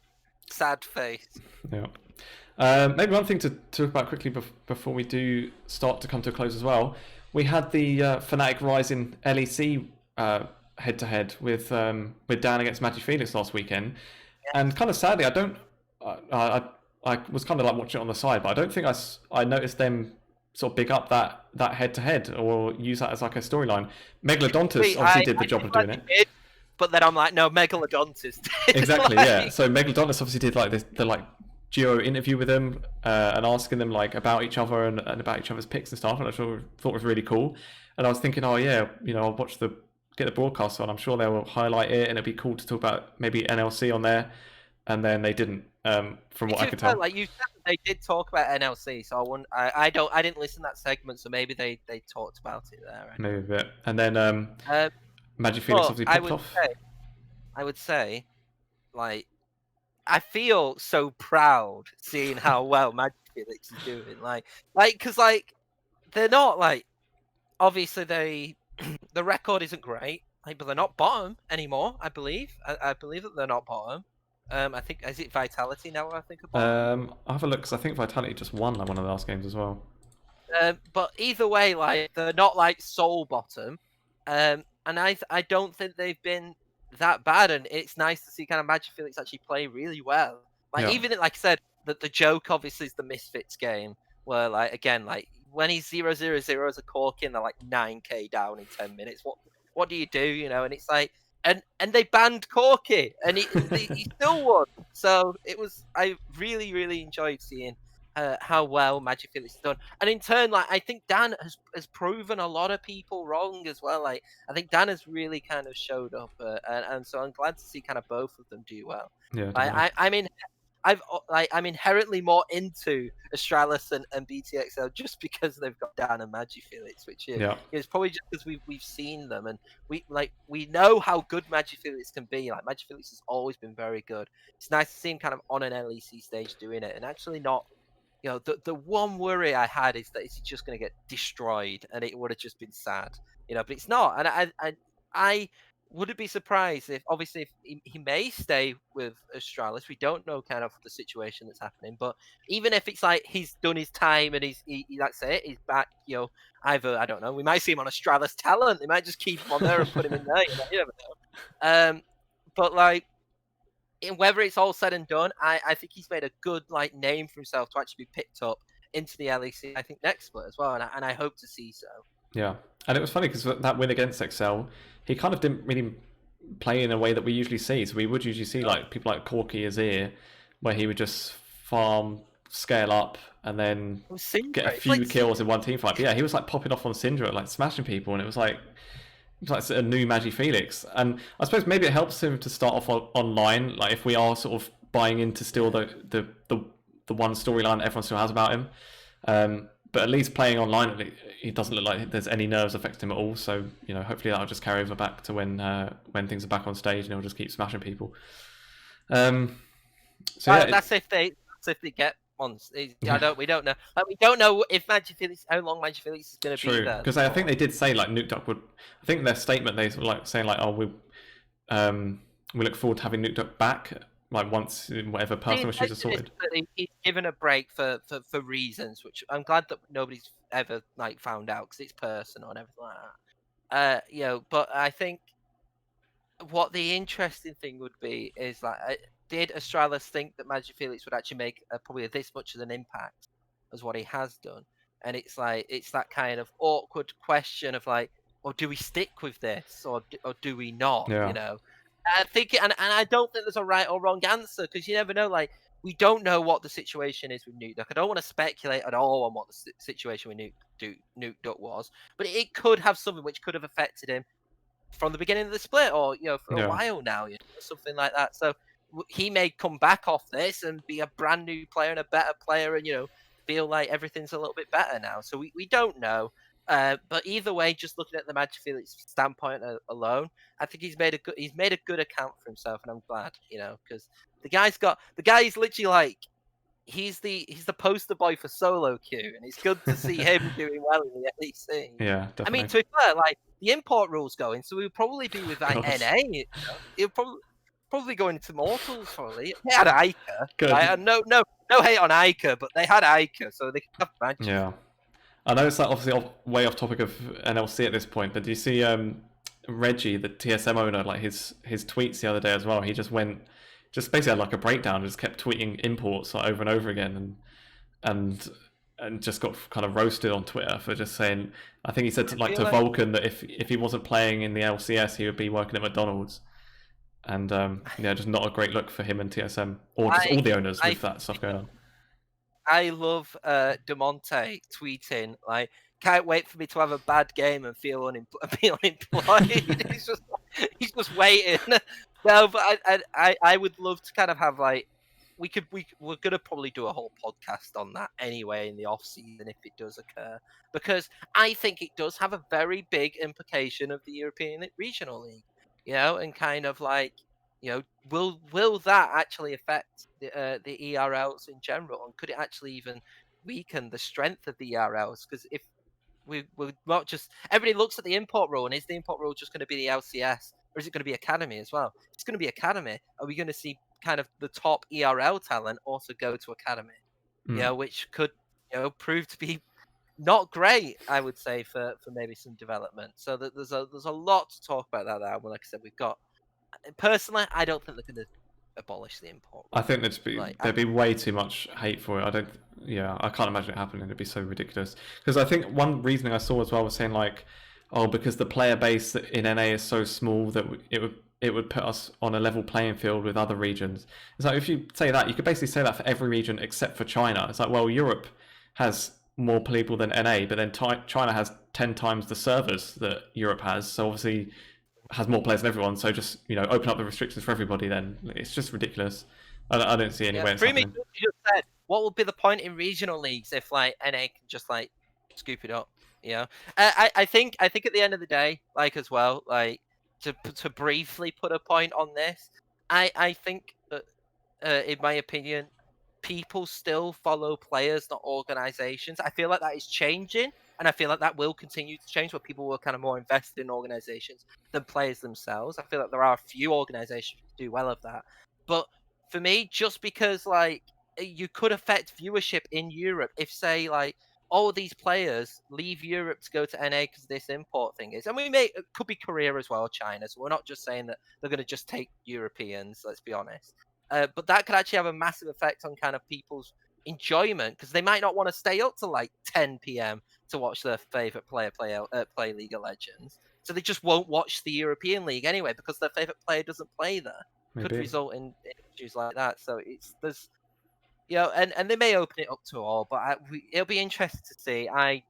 Speaker 2: face.
Speaker 1: Yeah. Maybe one thing to talk about quickly before we do start to come to a close as well. We had the Fnatic Rising LEC head-to-head with Dan against MagiFelix last weekend, and kind of sadly, I was kind of like watching it on the side, but I don't think I noticed them sort of big up that head-to-head or use that as like a storyline. Megalodontus obviously did the job of doing it.
Speaker 2: But then I'm like, no, Megalodontus did.
Speaker 1: Exactly, yeah. So Megalodontus obviously did like the like duo interview with them and asking them like about each other and about each other's picks and stuff, and I thought it was really cool. And I was thinking, oh yeah, I'll get the broadcast on. I'm sure they will highlight it, and it'd be cool to talk about maybe NLC on there. And then they didn't, from what I could tell.
Speaker 2: Like you said, they did talk about NLC, so I didn't listen to that segment, so maybe they talked about it there. Right?
Speaker 1: Maybe a bit. And then MagiFelix obviously popped off.
Speaker 2: I would say, like, I feel so proud seeing how well MagiFelix is doing. Like, because like they're not like obviously the record isn't great, like, but they're not bottom anymore. I believe that they're not bottom. I think, is it Vitality now? I think about.
Speaker 1: I'll have a look because I think Vitality just won like one of the last games as well.
Speaker 2: But either way, like they're not like soul bottom, and I don't think they've been that bad. And it's nice to see kind of MagiFelix actually play really well. Like even like I said, that the joke obviously is the Misfits game where like again like when he's 0-0-0 as a Corki and they're like 9k down in 10 minutes. What do you do? And it's like. And they banned Corki, and he still won. So I really, really enjoyed seeing how well MagiFelix has done. And in turn, like I think Dan has proven a lot of people wrong as well. Like I think Dan has really kind of showed up, and so I'm glad to see kind of both of them do well.
Speaker 1: Yeah.
Speaker 2: I'm inherently more into Astralis and BTXL just because they've got Dan and MagiFelix, which is probably just because we've seen them and we know how good MagiFelix can be. Like MagiFelix has always been very good. It's nice to see him kind of on an LEC stage doing it, and actually not. The one worry I had is that it's just going to get destroyed, and it would have just been sad. But it's not, and I wouldn't be surprised if he may stay with Astralis. We don't know kind of the situation that's happening, but even if it's like he's done his time and he's he's back, either I don't know, we might see him on Astralis Talent. They might just keep him on there and put him in there. You never know. But like whether it's all said and done, I think he's made a good like name for himself to actually be picked up into the LEC. I think next split as well, and I hope to see so.
Speaker 1: Yeah, and it was funny because that win against Excel, he kind of didn't really play in a way that we usually see. So we would usually see like people like Corki Azir, where he would just farm, scale up, and then get a few kills in one team fight. But yeah, he was like popping off on Syndra, like smashing people, and it was like a new MagiFelix. And I suppose maybe it helps him to start off online. Like if we are sort of buying into still the one storyline everyone still has about him. But at least playing online, he doesn't look like there's any nerves affecting him at all. So hopefully that'll just carry over back to when things are back on stage, and he'll just keep smashing people.
Speaker 2: That's if they get ones. We don't know. We don't know if MagiFelix, how long MagiFelix is going to be there.
Speaker 1: Because I think they did say like Nuked Up would. I think their statement they were like saying like, oh, we look forward to having Nuked Up back like once whatever personal issues are sorted.
Speaker 2: He's given a break for reasons, which I'm glad that nobody's ever like found out because it's personal and everything like that. But I think what the interesting thing would be is like, did Astralis think that MagiFelix would actually make probably this much of an impact as what he has done? And it's like that kind of awkward question of like, well, do we stick with this or do we not?
Speaker 1: Yeah.
Speaker 2: I think, and I don't think there's a right or wrong answer because you never know. Like, we don't know what the situation is with Nuked Up. I don't want to speculate at all on what the situation with Nuked Up was, but it could have something which could have affected him from the beginning of the split, or for a while now, something like that. So he may come back off this and be a brand new player and a better player, and feel like everything's a little bit better now. So we don't know. But either way, just looking at the MagiFelix standpoint alone, I think he's made a good account for himself, and I'm glad, because the guy's literally like he's the poster boy for solo queue, and it's good to see him doing well in the LEC.
Speaker 1: Yeah, definitely.
Speaker 2: I mean, to be fair, like the import rules going, so we'll probably be with like NA. He'll probably go into Mortals probably. They had Ica. No hate on Ica, but they had Ica, so they can have matches.
Speaker 1: Yeah. I know it's like obviously way off topic of NLC at this point, but do you see Reggie, the TSM owner, like his tweets the other day as well? He just basically had like a breakdown, just kept tweeting imports like, over and over again, and just got kind of roasted on Twitter for just saying. I think he said to Vulcan that if he wasn't playing in the LCS, he would be working at McDonald's, and just not a great look for him and TSM or just all the owners with that stuff going on.
Speaker 2: I love DeMonte tweeting like, "Can't wait for me to have a bad game and feel unemployed." he's just waiting. No, but I would love to kind of have like we're gonna probably do a whole podcast on that anyway in the off season if it does occur, because I think it does have a very big implication of the European Regional League, and kind of like. Will that actually affect the ERLs in general, and could it actually even weaken the strength of the ERLs? Because if we're not just everybody looks at the import rule, and is the import rule just going to be the LCS, or is it going to be Academy as well? If it's going to be Academy, are we going to see kind of the top ERL talent also go to Academy? Which could prove to be not great, I would say, for maybe some development. So that there's a lot to talk about that now. Like I said, we've got. Personally, I don't think they're going to abolish the import.
Speaker 1: I think there'd be way too much hate for it. I can't imagine it happening. It'd be so ridiculous. Because I think one reasoning I saw as well was saying like, oh, because the player base in NA is so small that it would put us on a level playing field with other regions. It's like if you say that, you could basically say that for every region except for China. It's like, well, Europe has more people than NA, but then China has 10 times the servers that Europe has. So obviously. Has more players than everyone, so just open up the restrictions for everybody. Then it's just ridiculous. I don't see any way it's happening.
Speaker 2: You just said, what would be the point in regional leagues if like NA can just like scoop it up? I think at the end of the day, like as well, like to briefly put a point on this, I think that in my opinion, people still follow players, not organizations. I feel like that is changing. And I feel like that will continue to change, where people will kind of more invested in organizations than players themselves. I feel like there are a few organizations who do well of that. But for me, just because like you could affect viewership in Europe if, say, like all these players leave Europe to go to NA because this import thing is, and it could be Korea as well, China. So we're not just saying that they're going to just take Europeans. Let's be honest. But that could actually have a massive effect on kind of people's enjoyment, because they might not want to stay up till like 10 p.m. to watch their favorite player play League of Legends. So they just won't watch the European League anyway because their favorite player doesn't play there. Maybe. Could result in issues like that. So there's and they may open it up to all, but it'll be interesting to see. I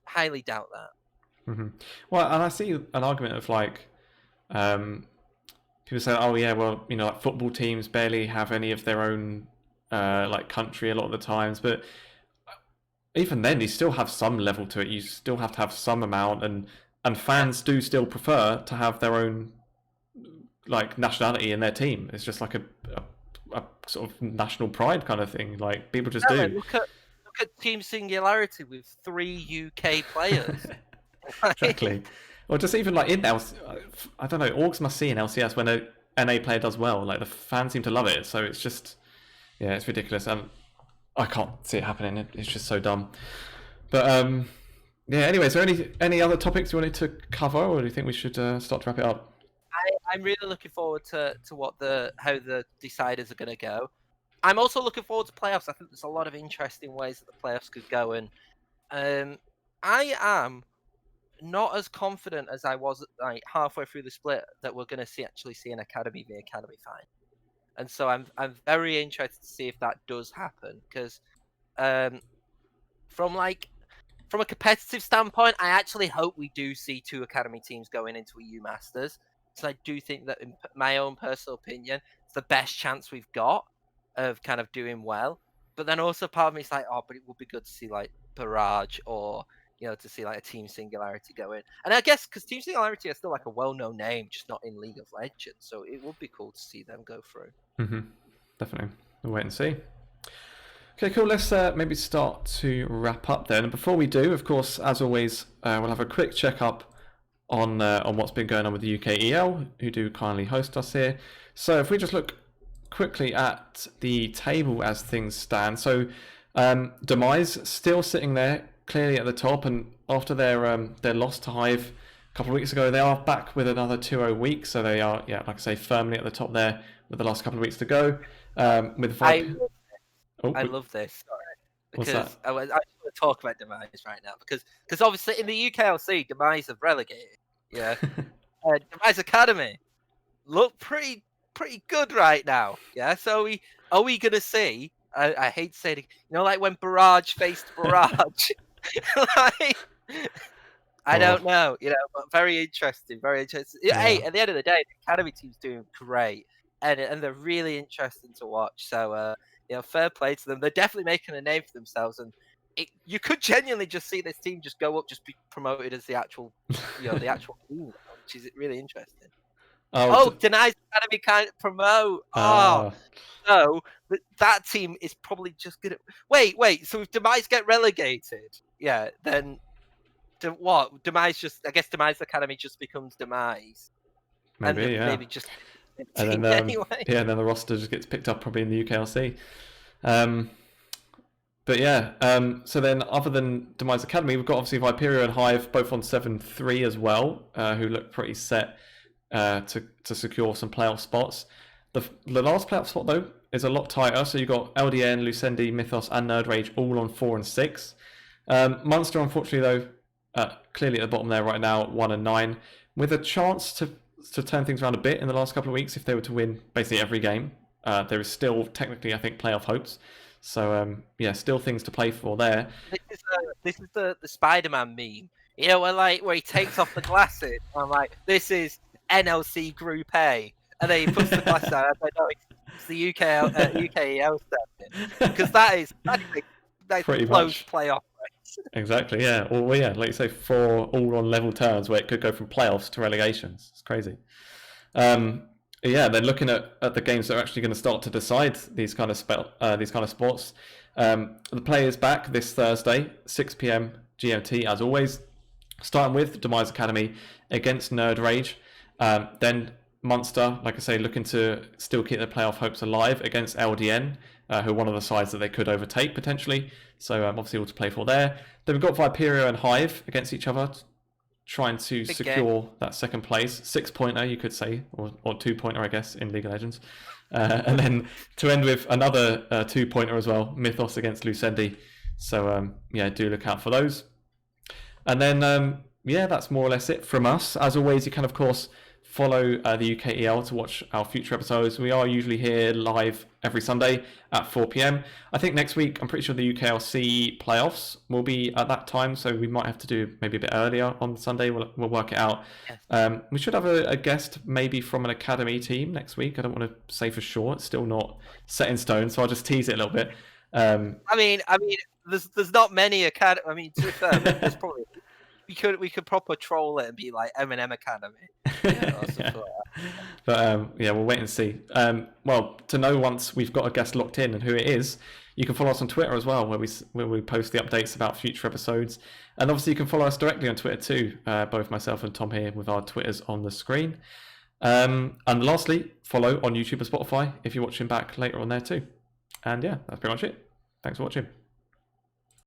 Speaker 2: highly doubt that.
Speaker 1: Mm-hmm. Well, and I see an argument of like people say, oh yeah, well like football teams barely have any of their own like country a lot of the times, but even then, you still have some level to it. You still have to have some amount, and fans do still prefer to have their own like nationality in their team. It's just like a sort of national pride kind of thing. Like people just do.
Speaker 2: Look at Team Singularity with 3 UK players.
Speaker 1: Exactly. Or just even like in I don't know, Orgs must see in LCS when a NA player does well. Like the fans seem to love it. So it's just, yeah, it's ridiculous. And I can't see it happening. It's just so dumb. But yeah. Anyway, is there any other topics you wanted to cover, or do you think we should start to wrap it up?
Speaker 2: I'm really looking forward to how the deciders are going to go. I'm also looking forward to playoffs. I think there's a lot of interesting ways that the playoffs could go, and I am not as confident as I was like halfway through the split that we're going to actually see an academy v academy final. And so I'm very interested to see if that does happen, because from a competitive standpoint, I actually hope we do see 2 academy teams going into a U Masters. So I do think that, in my own personal opinion, it's the best chance we've got of kind of doing well. But then also part of me is like, oh, but it would be good to see like Barrage, or to see like a Team Singularity go in. And I guess because Team Singularity are still like a well-known name, just not in League of Legends, so it would be cool to see them go through.
Speaker 1: Definitely. We'll wait and see. Okay, cool. Let's maybe start to wrap up then. And before we do, of course, as always, we'll have a quick check-up on what's been going on with the UKEL, who do kindly host us here. So if we just look quickly at the table as things stand. So Demise still sitting there clearly at the top, and after their loss to Hive a couple of weeks ago, they are back with another 2-0 week. So they are, like I say, firmly at the top there with the last couple of weeks to go. With
Speaker 2: I love this. Because I want to talk about Demise right now, because obviously in the UKLC, Demise have relegated. Yeah, Demise Academy look pretty good right now. Yeah, so are we gonna see? I hate saying it, like when Barrage faced Barrage. I don't know, but very interesting, very interesting. Yeah. Hey, at the end of the day, the academy team's doing great, and they're really interesting to watch. So fair play to them. They're definitely making a name for themselves, and you could genuinely just see this team just go up, just be promoted as the actual, the actual team, which is really interesting. Denies Academy can't promote. So that team is probably just gonna wait. So if Demise get relegated, then what? Demise I guess Demise Academy just becomes Demise.
Speaker 1: Maybe,
Speaker 2: maybe just.
Speaker 1: And then,
Speaker 2: anyway.
Speaker 1: And then the roster just gets picked up probably in the UKLC. But yeah, so then other than Demise Academy, we've got obviously Viperia and Hive both on 7-3 as well, who look pretty set to secure some playoff spots. The last playoff spot though is a lot tighter. So you've got LDN, Lucendi, Mythos, and Nerd Rage all on 4 and 6. Munster, unfortunately though, clearly at the bottom there right now at 1 and 9, with a chance to turn things around a bit in the last couple of weeks if they were to win basically every game. There is still technically, I think, playoff hopes. So still things to play for there.
Speaker 2: This is the Spider-Man meme, where he takes off the glasses. I'm like, this is NLC Group A, and then he puts the glasses on. I know it's the UKEL stuff, because that's pretty close playoff.
Speaker 1: Exactly, yeah. Well, yeah, like you say, 4 all on level terms where it could go from playoffs to relegations. It's crazy. Then looking at the games that are actually going to start to decide these kind of sports. The play is back this Thursday, 6 p.m. GMT as always. Starting with Demise Academy against Nerd Rage. Then Munster, like I say, looking to still keep their playoff hopes alive against LDN, who are one of the sides that they could overtake potentially. So obviously all to play for there. Then we've got Viperia and Hive against each other, trying to secure that second place. 6-pointer, you could say, or 2-pointer, I guess, in League of Legends. And then to end with another 2-pointer as well, Mythos against Lucendi. So do look out for those. And then that's more or less it from us. As always, you can of course follow the UKEL to watch our future episodes. We are usually here live every Sunday at 4 p.m. I think next week, I'm pretty sure the UKLC playoffs will be at that time, so we might have to do maybe a bit earlier on Sunday. We'll work it out. Yes. We should have a guest maybe from an academy team next week. I don't want to say for sure. It's still not set in stone, so I'll just tease it a little bit.
Speaker 2: I mean, there's not many academy. I mean, to be fair, there's probably we could proper troll it and be like M&M Academy. Yeah,
Speaker 1: Yeah. But yeah, we'll wait and see. Well, to know once we've got a guest locked in and who it is, you can follow us on Twitter as well, where we post the updates about future episodes. And obviously, you can follow us directly on Twitter too. Both myself and Tom here with our Twitters on the screen. And lastly, follow on YouTube and Spotify if you're watching back later on there too. And yeah, that's pretty much it. Thanks for watching.